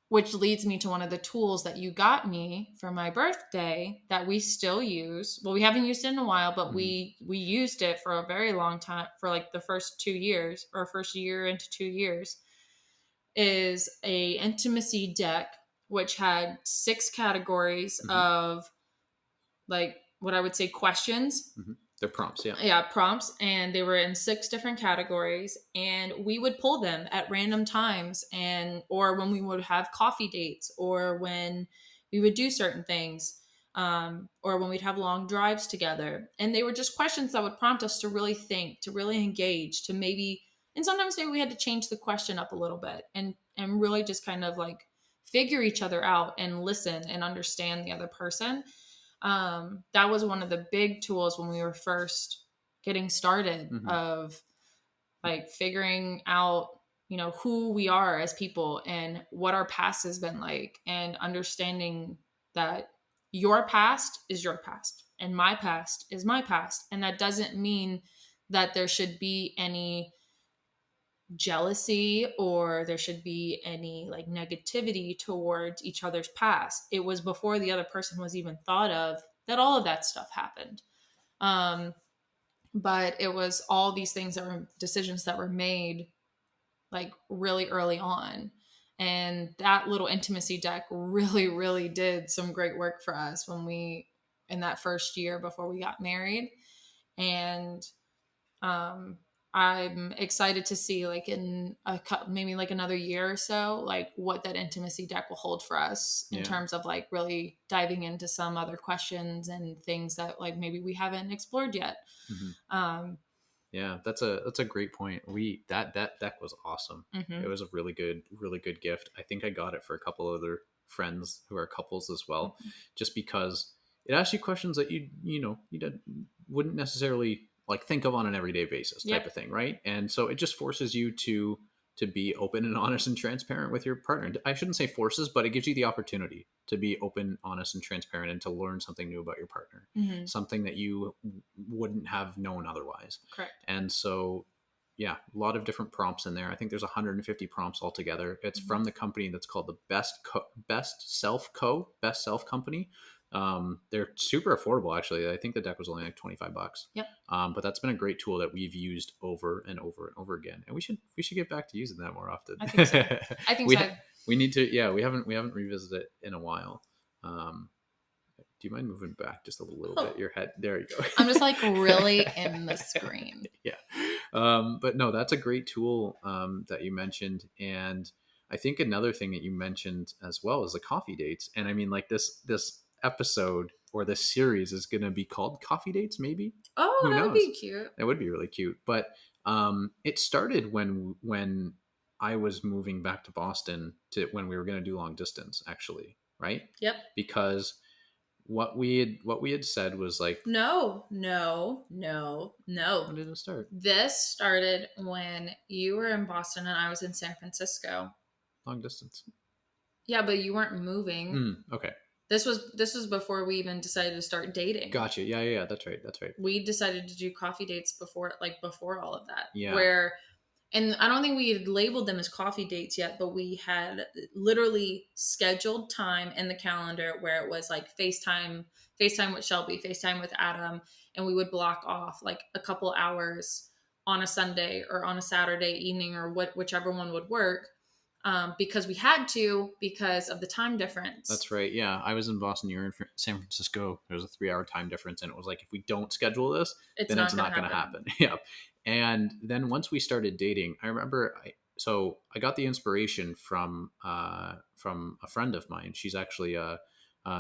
which leads me to one of the tools that you got me for my birthday that we still use. Well, we haven't used it in a while, but we used it for a very long time, for like the first 2 years, or first year into 2 years, is a intimacy deck, which had 6 categories of, like, what I would say questions. They're prompts, yeah. Yeah, prompts. And they were in 6 different categories. And we would pull them at random times, or when we would have coffee dates, or when we would do certain things, or when we'd have long drives together. And they were just questions that would prompt us to really think, to really engage, to maybe, and sometimes maybe we had to change the question up a little bit and really just kind of, like, figure each other out and listen and understand the other person. That was one of the big tools when we were first getting started, of, like, figuring out, who we are as people and what our past has been like, and understanding that your past is your past and my past is my past. And that doesn't mean that there should be any jealousy or there should be any, like, negativity towards each other's past. It was before the other person was even thought of that all of that stuff happened. But it was all these things that were decisions that were made, like, really early on. And that little intimacy deck really, really did some great work for us in that first year before we got married. And um, I'm excited to see, like, in maybe like another year or so, like what that intimacy deck will hold for us in Yeah. terms of like really diving into some other questions and things that like maybe we haven't explored yet. Mhm. Um, Yeah, that's a great point. That deck was awesome. It mhm, was a really good gift. I think I got it for a couple other friends who are couples as well, mhm. just because it asks you questions that wouldn't necessarily like think of on an everyday basis type Yep. of thing, right? And so it just forces you to be open and honest and transparent with your partner. I shouldn't say forces, but it gives you the opportunity to be open, honest, and transparent and to learn something new about your partner, Mhm. something that you wouldn't have known otherwise. Correct. And so, yeah, a lot of different prompts in there. I think there's 150 prompts altogether. It's Mhm. from the company that's called the Best Self Company. They're super affordable, actually. I think the deck was only like $25. Yep. But that's been a great tool that we've used over and over and over again, and we should get back to using that more often. I think so. I think we so. we need to, yeah, we haven't revisited it in a while. Um, do you mind moving back just a little bit? Oh, Your head, there you go. I'm just like really in the screen. Yeah. But no, that's a great tool that you mentioned. And I think another thing that you mentioned as well is the coffee dates. And I mean, like this episode or this series is going to be called Coffee Dates, maybe. Oh, Who that would knows? be cute. That would be really cute. But it started when I was moving back to Boston to when we were going to do long distance, actually, right? Yep. Because what we had said was like, No, no, no, no. when did it start? This started when you were in Boston and I was in San Francisco. Long distance. Yeah, but you weren't moving. Okay. This was before we even decided to start dating. Gotcha. Yeah, yeah, yeah. That's right. That's right. We decided to do coffee dates before all of that. Yeah. Where and I don't think we had labeled them as coffee dates yet, but we had literally scheduled time in the calendar where it was like FaceTime with Shelby, FaceTime with Adam, and we would block off like a couple hours on a Sunday or on a Saturday evening or whichever one would work, because we had to because of the time difference. That's right. Yeah. I was in Boston. You were in San Francisco. There was a 3 hour time difference. And it was like, if we don't schedule this, It's then it's not going to not going to happen. happen. Yeah. And then once we started dating, I remember so I got the inspiration from a friend of mine. She's actually a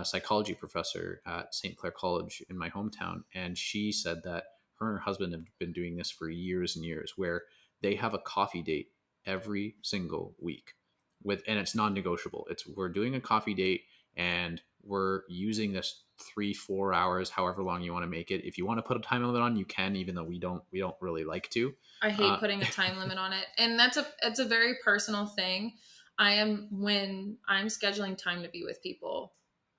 psychology professor at St. Clair College in my hometown. And she said that her and her husband have been doing this for years and years, where they have a coffee date every single week and it's non-negotiable. It's we're doing a coffee date and we're using this 3-4 hours, however long you want to make it. If you want to put a time limit on, you can, even though we don't really like to. I hate putting a time limit on it. And it's a very personal thing. When I'm scheduling time to be with people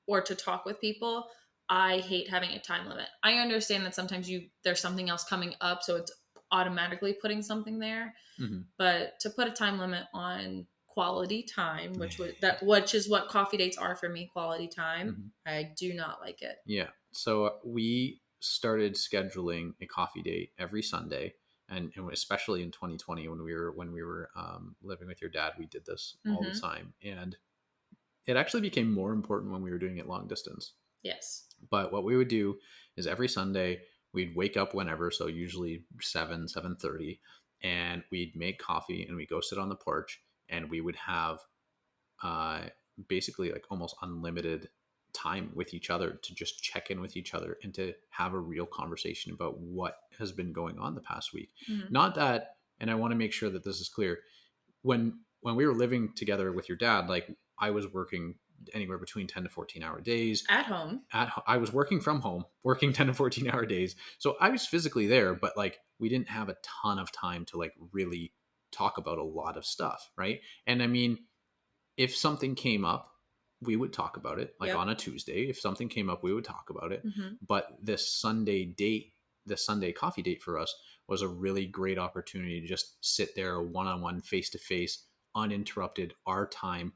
or to talk with people, I hate having a time limit. I understand that sometimes there's something else coming up, so it's automatically putting something there. Mhm. But to put a time limit on quality time, which is what coffee dates are for me, quality time, Mhm. I do not like it. Yeah. So we started scheduling a coffee date every Sunday, and especially in 2020 when we were living with your dad, we did this all the Mm-hmm. time, and it actually became more important when we were doing it long distance. Yes. But what we would do is every Sunday we'd wake up whenever, so usually 7:30, and we'd make coffee and we'd go sit on the porch and we would have uh, basically like almost unlimited time with each other to just check in with each other and to have a real conversation about what has been going on the past week. Mm-hmm. Not that, and I want to make sure that this is clear. When we were living together with your dad, like I was working anywhere between 10 to 14 hour days. At home. I was working from home, working 10 to 14 hour days. So I was physically there, but like we didn't have a ton of time to like really talk about a lot of stuff, right? And I mean, if something came up, we would talk about it. Like Yep. on a Tuesday, if something came up, we would talk about it. Mm-hmm. But this Sunday coffee date for us was a really great opportunity to just sit there one on one, face to face, uninterrupted, our time.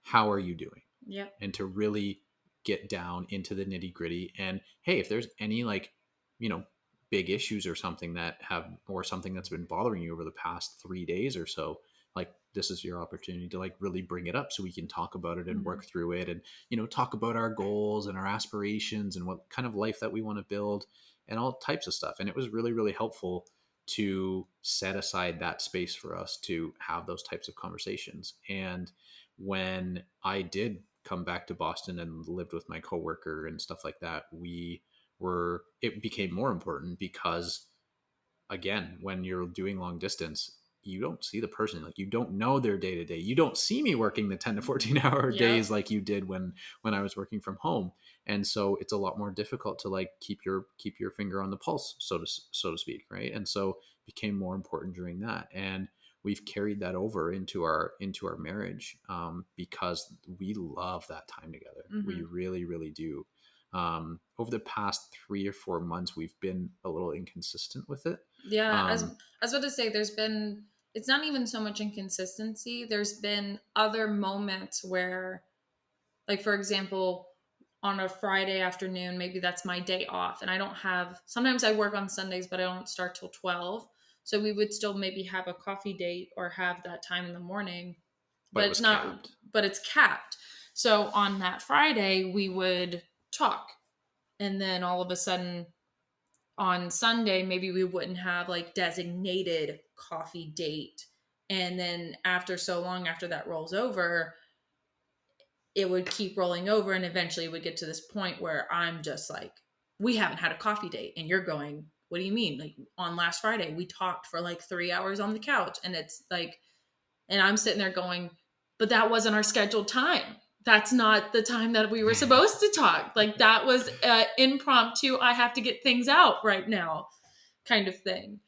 How are you doing? Yep. And to really get down into the nitty gritty. And hey, if there's any like, you know, big issues or something or something that's been bothering you over the past 3 days or so, like this is your opportunity to like really bring it up so we can talk about it and Mm-hmm. work through it, and talk about our goals and our aspirations and what kind of life that we want to build and all types of stuff. And it was really, really helpful to set aside that space for us to have those types of conversations. And when I did come back to Boston and lived with my coworker and stuff like that, it became more important because, again, when you're doing long distance, you don't see the person, like you don't know their day to day. You don't see me working the 10 to 14 hour Yep. days like you did when I was working from home. And so it's a lot more difficult to like keep your finger on the pulse, so to speak, right? And so it became more important during that. And we've carried that over into our marriage, because we love that time together. We Mm-hmm. really, really do. Over the past 3 or 4 months, we've been a little inconsistent with it. Yeah, as I um, was about to say, it's not even so much inconsistency. There's been other moments where, like, for example, on a Friday afternoon, maybe that's my day off, and sometimes I work on Sundays, but I don't start till 12. So we would still maybe have a coffee date or have that time in the morning, but but it it's was not, capped. but it's capped. So on that Friday, we would talk. And then all of a sudden, on Sunday, maybe we wouldn't have like designated coffee date. And then after so long, after that rolls over, it would keep rolling over. And eventually it would get to this point where I'm just like, we haven't had a coffee date. And you're going, what do you mean? Like on last Friday, we talked for like 3 hours on the couch. And it's like, and I'm sitting there going, but that wasn't our scheduled time. That's not the time that we were supposed to talk. Like that was impromptu. I have to get things out right now kind of thing.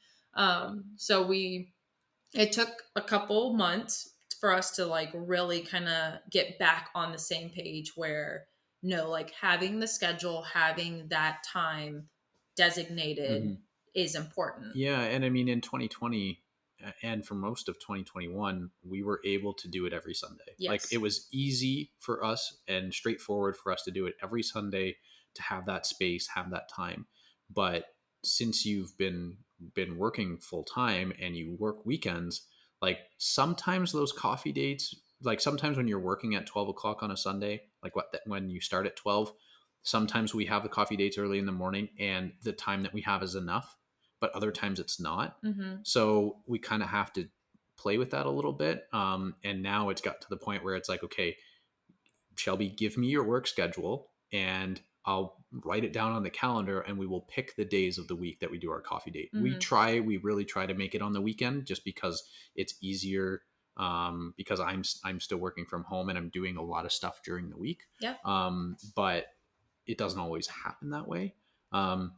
So it took a couple months for us to like really kind of get back on the same page where no, like having the schedule, having that time designated Mhm. is important. Yeah, and I mean in 2020, and for most of 2021, we were able to do it every Sunday. Like it Yes. was easy for us and straightforward for us to do it every Sunday, to have that space, have that time. But since you've been working full time and you work weekends, like sometimes those coffee dates, like sometimes when you're working at 12 o'clock on a Sunday, like when you start at 12, sometimes we have the coffee dates early in the morning and the time that we have is enough, but other times it's not. Mm-hmm. So we kind of have to play with that a little bit. And now it's got to the point where it's like, okay, Shelby, give me your work schedule and I'll write it down on the calendar and we will pick the days of the week that we do our coffee date. Mm-hmm. We really try to make it on the weekend just because it's easier. Because I'm still working from home and I'm doing a lot of stuff during the week. Yeah. But it doesn't always happen that way. Um,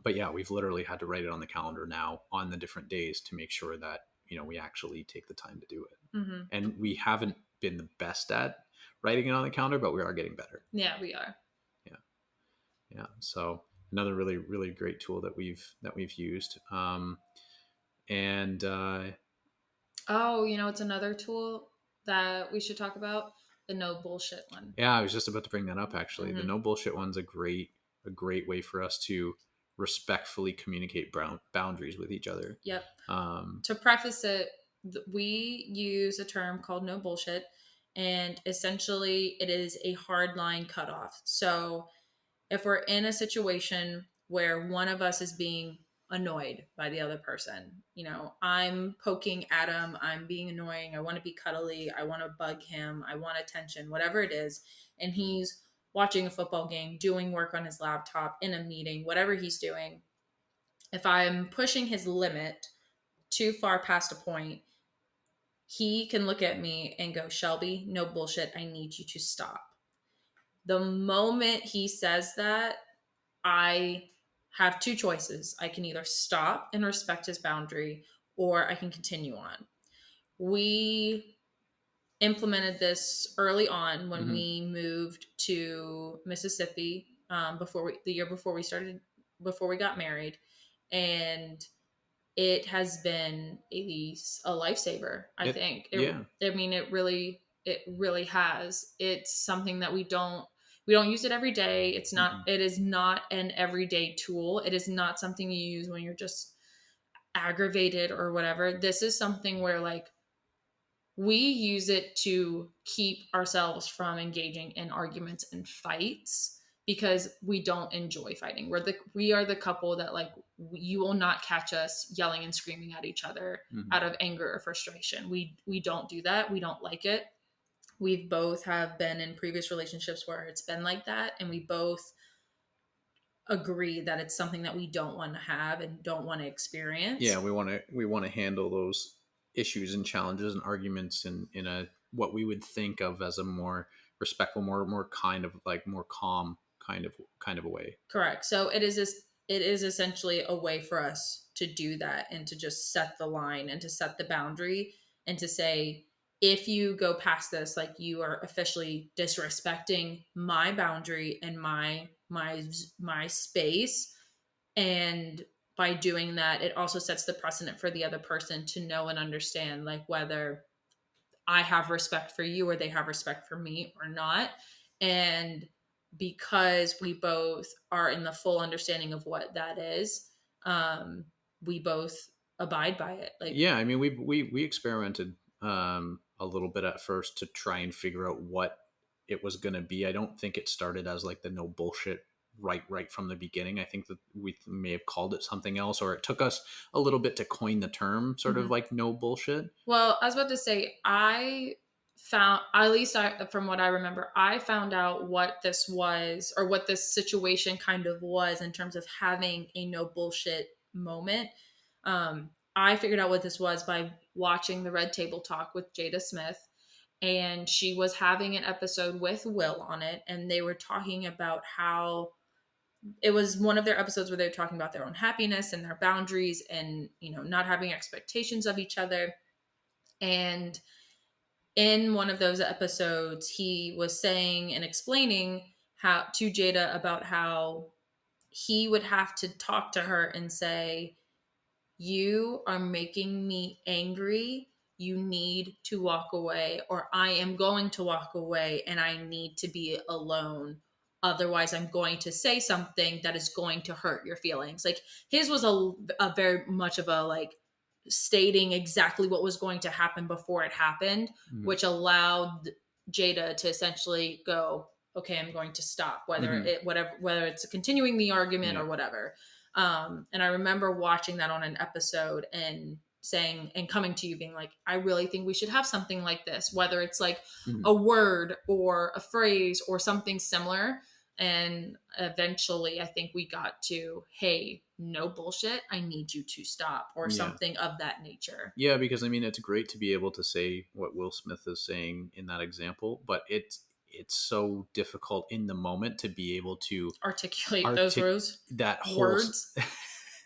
but yeah, we've literally had to write it on the calendar now on the different days to make sure that we actually take the time to do it. Mm-hmm. And we haven't been the best at writing it on the calendar, but we are getting better. Yeah, we are. Yeah, yeah. So another really, really great tool that we've used. And Oh, it's another tool that we should talk about, the no bullshit one. Yeah, I was just about to bring that up. Actually, the Mm-hmm. no bullshit one's a great way for us to respectfully communicate boundaries with each other. Yep. Um, To preface it, we use a term called no bullshit, and essentially it is a hard line cutoff. So if we're in a situation where one of us is being annoyed by the other person, I'm poking at him, I'm being annoying, I want to be cuddly, I want to bug him, I want attention, whatever it is, and he's watching a football game, doing work on his laptop, in a meeting, whatever he's doing, if I'm pushing his limit too far past a point, he can look at me and go, Shelby, no bullshit, I need you to stop. The moment he says that, I have two choices. I can either stop and respect his boundary, or I can continue on. We implemented this early on when mhm. we moved to Mississippi, the year before we got married, and it has been a lifesaver. I It think Yeah. it really has. It's something that we don't use it every day. Mm-mm. It is not an everyday tool. It is not something you use when you're just aggravated or whatever. This is something where like we use it to keep ourselves from engaging in arguments and fights because we don't enjoy fighting. We are the couple that, like, you will not catch us yelling and screaming at each other Mhm. out of anger or frustration. We don't do that. We don't like it. We've both have been in previous relationships where it's been like that, and we both agree that it's something that we don't want to have and don't want to Yeah, experience. we want to handle those issues and challenges and arguments in a what we would think of as a more respectful, more kind of like more calm kind of a way. Correct. So it is essentially a way for us to do that and to just set the line and to set the boundary and to say, if you go past this, like, you are officially disrespecting my boundary and my space. And by doing that, it also sets the precedent for the other person to know and understand, like, whether I have respect for you or they have respect for me or not. And because we both are in the full understanding of what that is, um, we both abide by it. Like, Yeah, I mean, we experimented a little bit at first to try and figure out what it was going to be. I don't think it started as like the no bullshit right from the beginning. I think that we may have called it something else, or it took us a little bit to coin the term, sort of mhm. like no bullshit. Well, I was about to say, I found, at least from what I remember, I found out what this was, or what this situation kind of was, in terms of having a no bullshit moment. I figured out what this was by watching the Red Table Talk with Jada Smith. And she was having an episode with Will on it. And they were talking about how it was one of their episodes where they were talking about their own happiness and their boundaries and, not having expectations of each other. And in one of those episodes, he was saying and explaining how to Jada about how he would have to talk to her and say, "You are making me angry. You need to walk away, or I am going to walk away and I need to be alone. Otherwise, I'm going to say something that is going to hurt your feelings." Like, his was a very much of a, like, stating exactly what was going to happen before it happened, Mm-hmm. which allowed Jada to essentially go, "Okay, I'm going to stop, Mm-hmm. whether it's continuing the argument Yeah. or whatever." And I remember watching that on an episode and saying and coming to you being like, "I really think we should have something like this, whether it's like Mm-hmm. a word or a phrase or something similar." And eventually I think we got to, "Hey, no bullshit, I need you to stop," or Yeah. something of that nature. Yeah, because I mean, it's great to be able to say what Will Smith is saying in that example, but it's so difficult in the moment to be able to Articulate those artic words, that whole. words,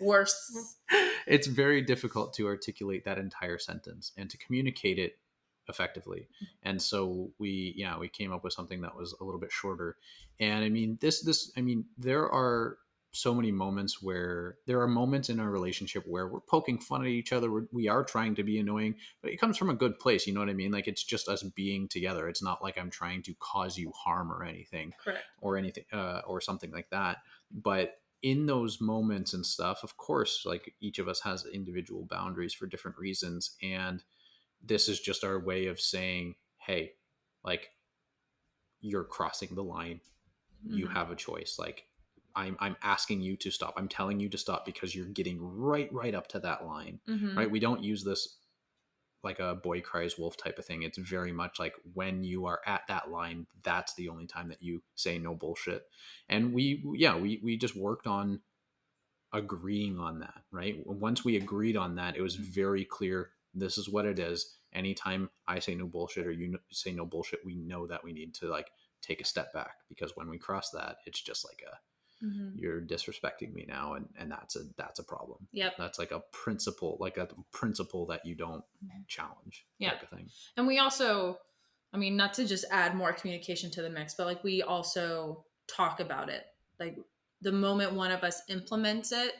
worse. It's very difficult to articulate that entire sentence and to communicate it effectively. And so we came up with something that was a little bit shorter. And I mean, this I mean, there are so many moments where there are moments in our relationship where we're poking fun at each other. We are trying to be annoying, but it comes from a good place. You know what I mean? Like, it's just us being together. It's not like I'm trying to cause you harm or anything, Correct. or something like that. But in those moments and stuff, of course, like, each of us has individual boundaries for different reasons. And this is just our way of saying, hey, like, you're crossing the line. You Mm-hmm. have a choice. Like, I'm asking you to stop. I'm telling you to stop because you're getting right up to that line. Mm-hmm. Right? We don't use this like a boy cries wolf type of thing. It's very much like, when you are at that line, that's the only time that you say no bullshit. And we just worked on agreeing on that, right? Once we agreed on that, it was very clear, this is what it is. Anytime I say no bullshit or you say no bullshit, we know that we need to, like, take a step back, because when we cross that, it's just like Mm-hmm. you're disrespecting me now, and that's a problem. Yep. That's like a principle that you don't challenge, Yeah. type of thing. And we also, I mean, not to just add more communication to the mix, but, like, we also talk about it. Like, the moment one of us implements it,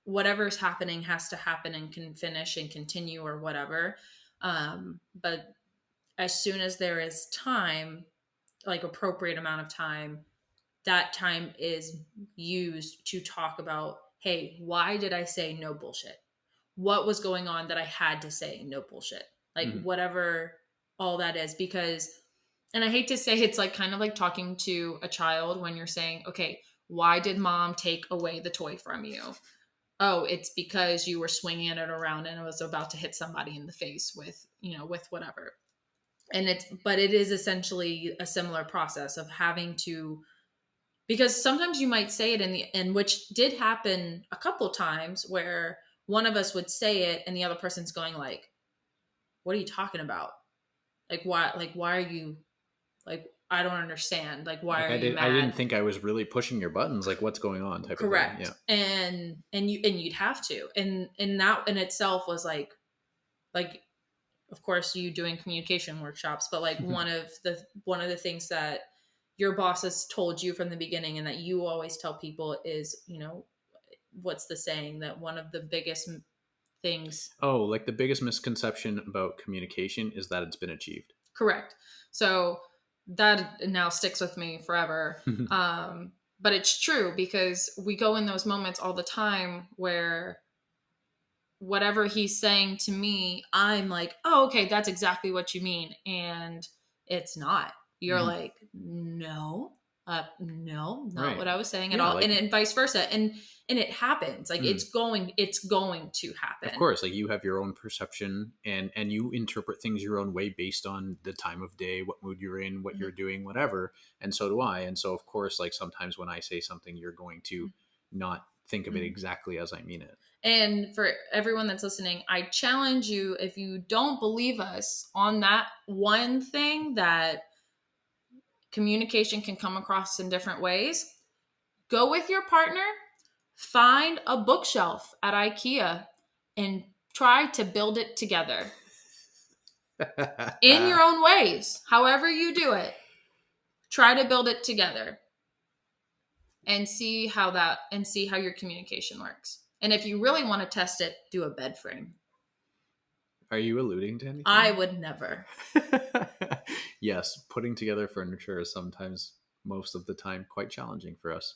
whatever's happening has to happen and can finish and continue or whatever. But as soon as there is time, like appropriate amount of time, that time is used to talk about, "Hey, why did I say no bullshit? What was going on that I had to say no bullshit?" Like, Mm-hmm. whatever all that is. Because, and I hate to say, it's like kind of like talking to a child when you're saying, okay, why did mom take away the toy from you? Oh, it's because you were swinging it around and it was about to hit somebody in the face with, with whatever. And but it is essentially a similar process of having to, because sometimes you might say it in which did happen a couple times, where one of us would say it and the other person's going like, what are you talking about? Why are you, like, I don't understand. Like, why Like are you I didn't mad? think I was really pushing your buttons. Like, what's going on, type of thing. Correct. Yeah. And you'd have to. And that in itself was like of course you doing communication workshops, but like one of the things that your boss has told you from the beginning and that you always tell people is, what's the saying, that one of the biggest things. Oh, like the biggest misconception about communication is that it's been achieved. Correct. So that now sticks with me forever. But it's true, because we go in those moments all the time where whatever he's saying to me, I'm like, oh, okay, that's exactly what you mean. And it's not. You're like, no, no, not Right. what I was saying at Yeah, all. like, And vice versa. And it happens. Like it's going to of happen. course, like you have your own perception, and you interpret things your own way based on the time of day, what mood you're in, what Mhm. you're doing, whatever. And so do I. And so of course, like sometimes when I say something, you're going to not think of it Mhm. exactly as I mean it. And for everyone that's listening, I challenge you, if you don't believe us on that one thing, that communication can come across in different ways, go with your partner, find a bookshelf at IKEA, and try to build it together in your own ways. However you do it, try to build it together and see how your communication works. And if you really want to test it, do a bed frame. Are you alluding to I anything? would never. Yes, putting together furniture is sometimes, most of the time, quite challenging for us,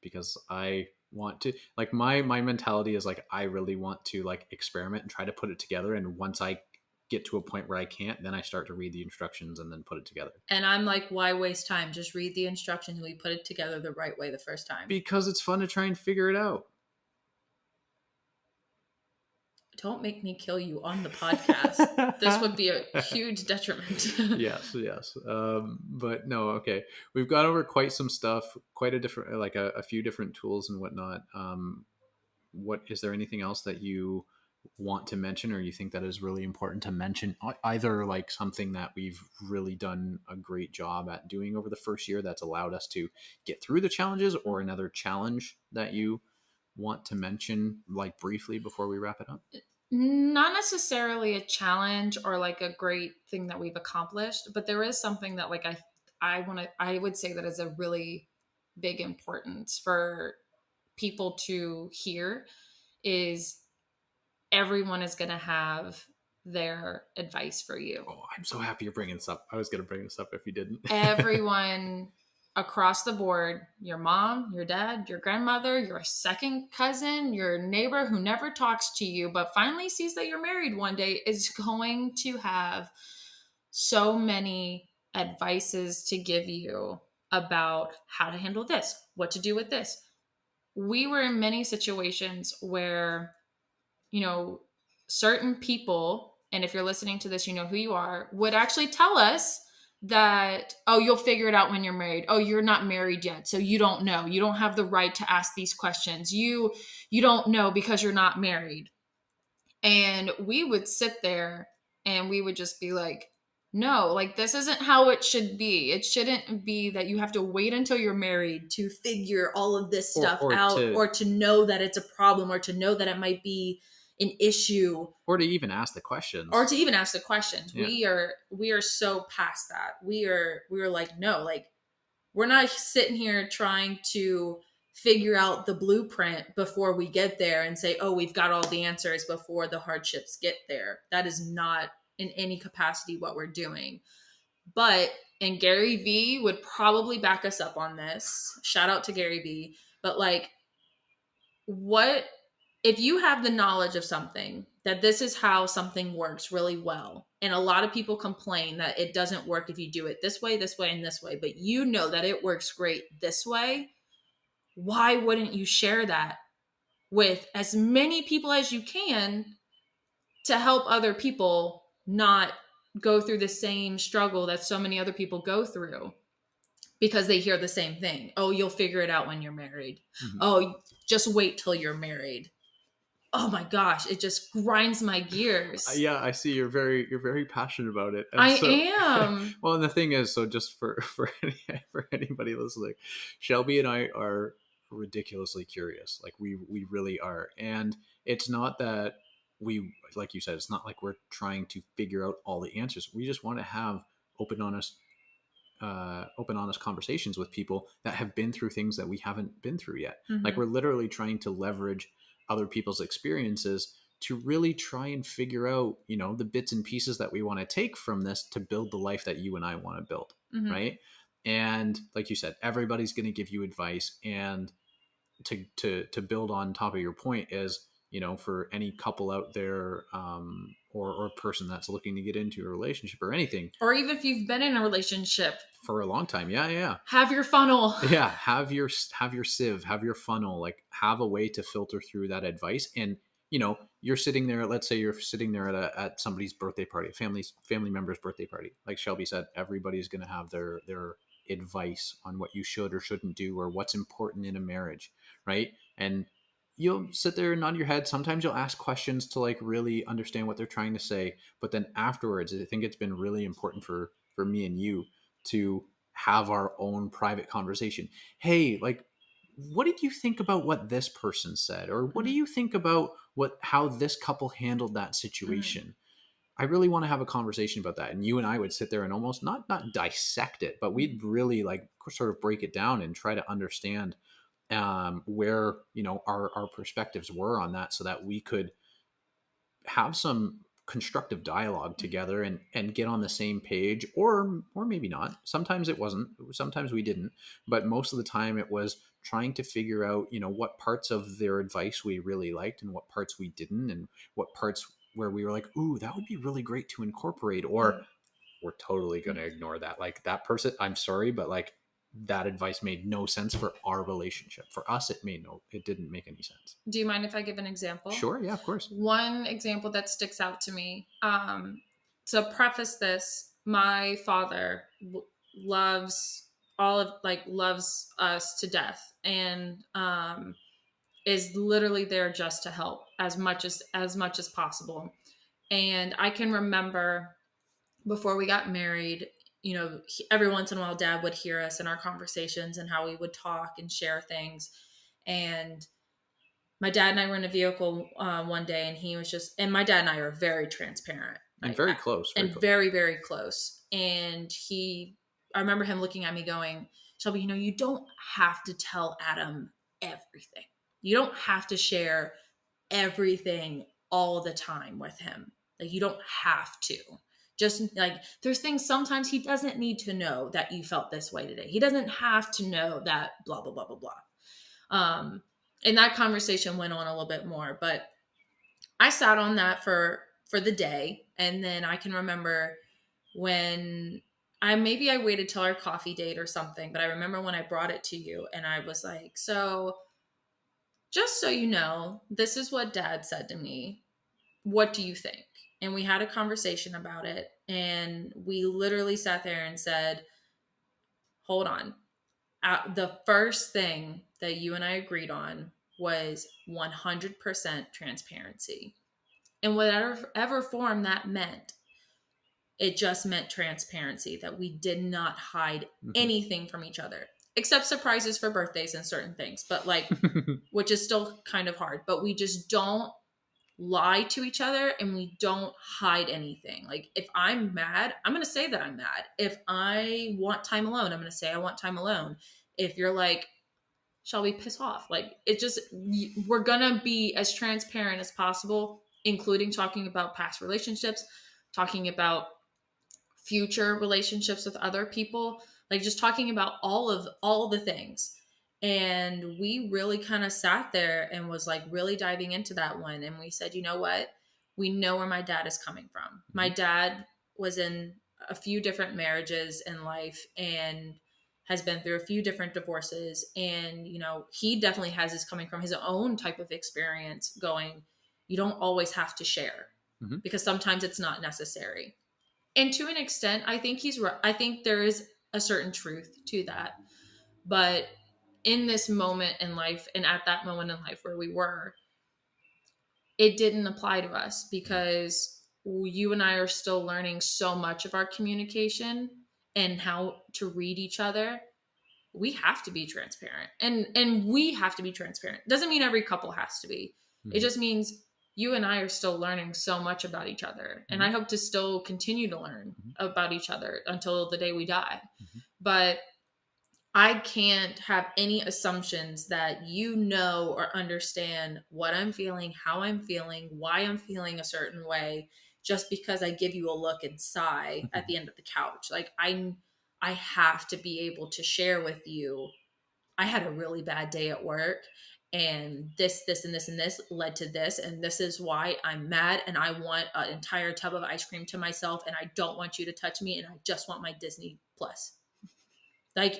because I want to, like, my mentality is like I really want to like experiment and try to put it together, and once I get to a point where I can't, then I start to read the instructions and then put it together. And I'm like, why waste time? Just read the instructions and we put it together the right way the first time. Because it's fun to try and figure it out. Don't make me kill you on the podcast. This would be a huge detriment. Yes, yes. But no, okay. We've gone over quite some stuff, quite a different, like a few different tools and whatnot. What is there anything else that you want to mention, or you think that is really important to mention? Either like something that we've really done a great job at doing over the first year that's allowed us to get through the challenges, or another challenge that you want to mention, like briefly, before we wrap it up? Not necessarily a challenge or like a great thing that we've accomplished, but there is something that like I would say that is a really big importance for people to hear, is everyone is going to have their advice for you. Oh, I'm so happy you're bringing this up. I was going to bring this up if you didn't. Everyone across the board, your mom, your dad, your grandmother, your second cousin, your neighbor who never talks to you but finally sees that you're married one day, is going to have so many advices to give you about how to handle this, what to do with this. We were in many situations where, you know, certain people, and if you're listening to this, you know who you are, would actually tell us that, oh, you'll figure it out when you're married. Oh, you're not married yet, so you don't know. You don't have the right to ask these questions. You don't know because you're not married. And we would sit there and we would just be like, no, like this isn't how it should be. It shouldn't be that you have to wait until you're married to figure all of this stuff or out, to or to know that it's a problem, or to know that it might be an issue, or to even ask the or questions. to even ask the questions. Yeah. We are so past that. We are like, no, like we're not sitting here trying to figure out the blueprint before we get there and say, oh, we've got all the answers before the hardships get there. That is not in any capacity what we're doing. But, and Gary Vee would probably back us up on this. Shout out to Gary Vee. But like, what if you have the knowledge of something that this is how something works really well. And a lot of people complain that it doesn't work if you do it this way, and this way, but you know that it works great this way. Why wouldn't you share that with as many people as you can to help other people not go through the same struggle that so many other people go through? Because they hear the same thing. Oh, you'll figure it out when you're married. Mhm. Oh, just wait till you're married. Oh my gosh, it just grinds my gears. Yeah, I see you're very passionate about it, and I so am. well. And the thing is, so just for anybody listening, Shelby and I are ridiculously curious. Like we really are, and it's not that we, like you said, it's not like we're trying to figure out all the answers. We just want to have open, honest open, honest conversations with people that have been through things that we haven't been through yet. Mm-hmm. Like we're literally trying to leverage other people's experiences to really try and figure out, you know, the bits and pieces that we want to take from this to build the life that you and I want to build. Mm-hmm. Right. And like you said, everybody's going to give you advice. And to build on top of your point is, you know, for any couple out there, or person that's looking to get into a relationship or anything, Or even if you've been in a relationship for a long time. Yeah. have your funnel. Yeah. Have your sieve, have your funnel, like have a way to filter through that advice. And, you know, you're sitting there, let's say you're sitting there at somebody's birthday party, family member's birthday party. Like Shelby said, everybody's going to have their advice on what you should or shouldn't do, or what's important in a marriage. Right. And you'll sit there and nod your head. Sometimes you'll ask questions to like really understand what they're trying to say. But then afterwards, I think it's been really important for me and you to have our own private conversation. Hey, like, what did you think about what this person said? Or what do you think about how this couple handled that situation? I really want to have a conversation about that. And you and I would sit there and almost not dissect it, but we'd really like sort of break it down and try to understand where, you know, our perspectives were on that, so that we could have some constructive dialogue together and get on the same page, or maybe not. Sometimes it wasn't, sometimes we didn't, but most of the time it was trying to figure out, you know, what parts of their advice we really liked and what parts we didn't, and what parts where we were like, ooh, that would be really great to incorporate, or we're totally going to ignore that. Like that person, I'm sorry, but like that advice made no sense for our relationship. For us, it didn't make any sense. Do you mind if I give an example? Sure. Yeah, of course. One example that sticks out to me. To preface this, my father loves loves us to death, and is literally there just to help as much as possible. And I can remember before we got married, you know, every once in a while dad would hear us in our conversations and how we would talk and share things. And my dad and I were in a vehicle one day, and he was just, and my dad and I are very transparent And very close. Very, very close. And I remember him looking at me going, Shelby, you know, you don't have to tell Adam everything. You don't have to share everything all the time with him. Like, you don't have to. Just like, there's things sometimes he doesn't need to know that you felt this way today. He doesn't have to know that blah, blah, blah, blah, blah. And that conversation went on a little bit more, but I sat on that for the day. And then I can remember when maybe I waited till our coffee date or something, but I remember when I brought it to you and I was like, so just so you know, this is what dad said to me. What do you think? And we had a conversation about it. And we literally sat there and said, hold on. The first thing that you and I agreed on was 100% transparency. And whatever form that meant, it just meant transparency, that we did not hide anything from each other, except surprises for birthdays and certain things, but like, which is still kind of hard, but we just don't lie to each other and we don't hide anything. Like, if I'm mad, I'm going to say that I'm mad. If I want time alone, I'm going to say I want time alone. If you're like, shall we piss off? Like, it just, we're going to be as transparent as possible, including talking about past relationships, talking about future relationships with other people, like just talking about all the things. And we really kind of sat there and was like really diving into that one. And we said, you know what? we know where my dad is coming from. My Mm-hmm. dad was in a few different marriages in life and has been through a few different divorces. And, he definitely has this coming from his own type of experience going, you don't always have to share Mm-hmm. because sometimes it's not necessary. And to an extent, I think he's right. I think there is a certain truth to that. But in this moment in life and at that moment in life where we were, it didn't apply to us because you and I are still learning so much of our communication and how to read each other. We have to be transparent, and we have to be transparent. Doesn't mean every couple has to be. It Mm-hmm. just means you and I are still learning so much about each other, and I Mm-hmm. hope to still continue to learn Mm-hmm. about each other until the day we die. Mm-hmm. But I can't have any assumptions that or understand what I'm feeling, how I'm feeling, why I'm feeling a certain way just because I give you a look and sigh at Mm-hmm. the end of the couch. Like I have to be able to share with you, I had a really bad day at work and this and this and this led to this, and this is why I'm mad and I want an entire tub of ice cream to myself and I don't want you to touch me and I just want my Disney Plus. Like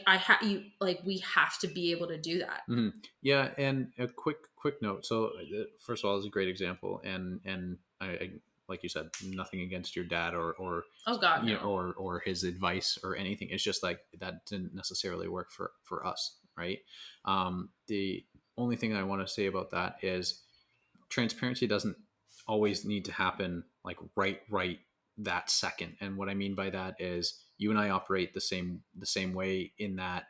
we have to be able to do that. Mm-hmm. Yeah, and a quick note. So first of all, it's a great example, and I like you said, nothing against your dad or Oh God, no. or his advice or anything. It's just like that didn't necessarily work for us, right? The only thing I want to say about that is transparency doesn't always need to happen like right that second. And what I mean by that is you and I operate the same way in that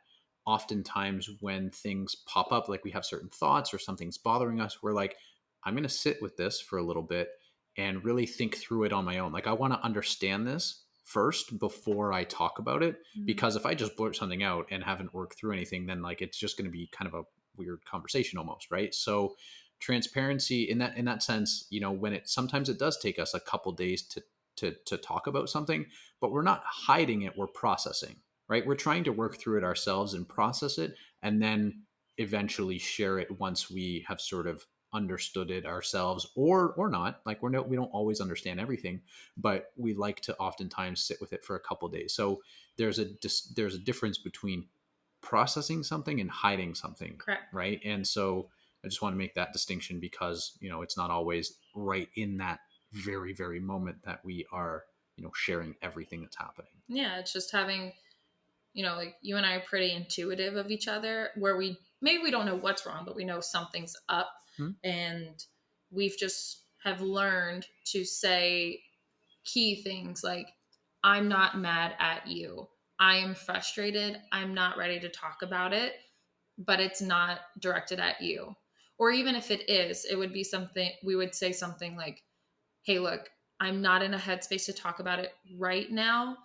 oftentimes when things pop up, like we have certain thoughts or something's bothering us, we're like, I'm going to sit with this for a little bit and really think through it on my own. Like I want to understand this first before I talk about it, Mhm. because if I just blurt something out and haven't worked through anything, then like it's just going to be kind of a weird conversation almost, right? So transparency in that sense, when it sometimes it does take us a couple days to talk about something, but we're not hiding it, we're processing, right? We're trying to work through it ourselves and process it, and then eventually share it once we have sort of understood it ourselves, or not. Like we don't always understand everything, but we like to oftentimes sit with it for a couple days. So there's a difference between processing something and hiding something, Correct. right? And so I just want to make that distinction because it's not always right in that very moment that we are sharing everything that's happening. Yeah, it's just having, like you and I are pretty intuitive of each other where we don't know what's wrong, but we know something's up. Hmm? And we've just have learned to say key things like, I'm not mad at you. I am frustrated. I'm not ready to talk about it, but it's not directed at you. Or even if it is, it would be something we would say something like, hey, look, I'm not in a headspace to talk about it right now.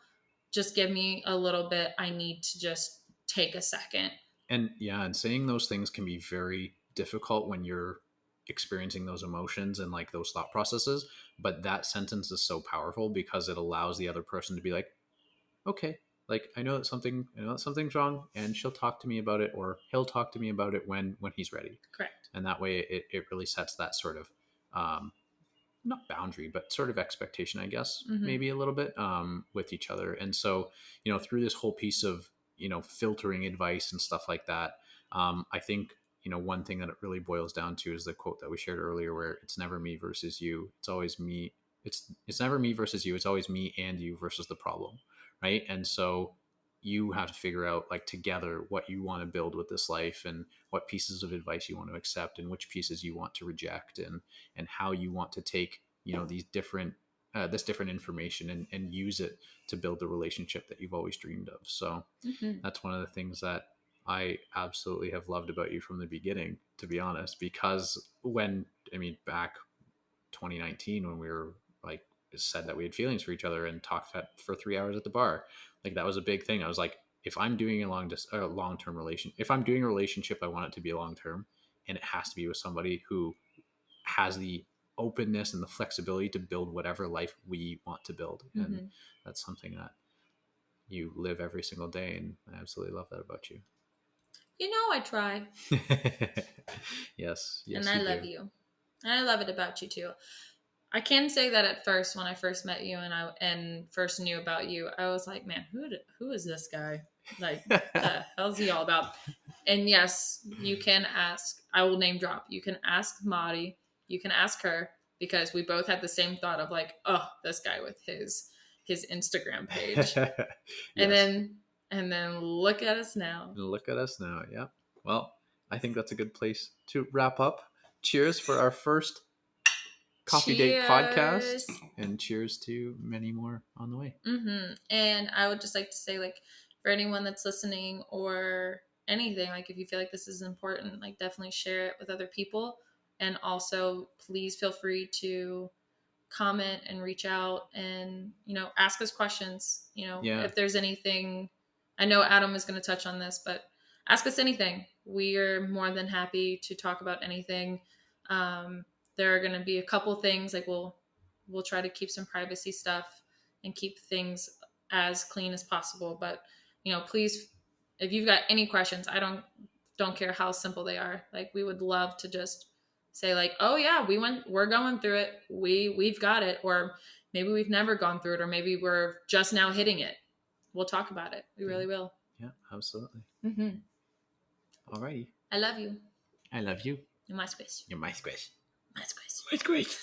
Just give me a little bit. I need to just take a second. And yeah, and saying those things can be very difficult when you're experiencing those emotions and like those thought processes, but that sentence is so powerful because it allows the other person to be like, okay, like I know that something's wrong, and she'll talk to me about it, or he'll talk to me about it when he's ready. Correct. And that way it really sets that sort of um, not boundary, but sort of expectation, I guess, Mm-hmm. maybe a little bit with each other. And so, through this whole piece of, filtering advice and stuff like that, I think, one thing that it really boils down to is the quote that we shared earlier, where it's never me versus you. It's always me. It's never me versus you. It's always me and you versus the problem. Right. And so you have to figure out like together what you want to build with this life and what pieces of advice you want to accept and which pieces you want to reject, and how you want to take these different this different information and use it to build the relationship that you've always dreamed of. So Mm-hmm. that's one of the things that I absolutely have loved about you from the beginning, to be honest, because back 2019 when we were like said that we had feelings for each other and talked for 3 hours at the bar, like that was a big thing. I was like, if I'm doing a long term relation, if I'm doing a relationship, I want it to be long term, and it has to be with somebody who has the openness and the flexibility to build whatever life we want to build. And Mm-hmm. that's something that you live every single day, and I absolutely love that about you. I try. Yes, And yes I you love do. you. And I love it about you too. I can say that at first, when I first met you and first knew about you, I was like, man, who is this guy? Like, the hell's he all about? And yes, you can ask. I will name drop. You can ask Maddie. You can ask her, because we both had the same thought of like, oh, this guy with his Instagram page, and Yes. then look at us now. Look at us now. Yeah. Well, I think that's a good place to wrap up. Cheers for our first coffee date podcast, Cheers. and cheers to many more on the way. And I would just like to say, like, for anyone that's listening or anything, like, if you feel like this is important, like, definitely share it with other people. And also, please feel free to comment and reach out and, ask us questions. Yeah. If there's anything, I know Adam is going to touch on this, but ask us anything. We are more than happy to talk about anything. There are going to be a couple things, like, we'll try to keep some privacy stuff and keep things as clean as possible. But, please, if you've got any questions, I don't care how simple they are. Like, we would love to just say, like, oh yeah, we're going through it. We've got it. Or maybe we've never gone through it, or maybe we're just now hitting it. We'll talk about it. We really will. Yeah, absolutely. Alrighty. I love you. I love you. You're my squish. You're my squish. My squish. My squish.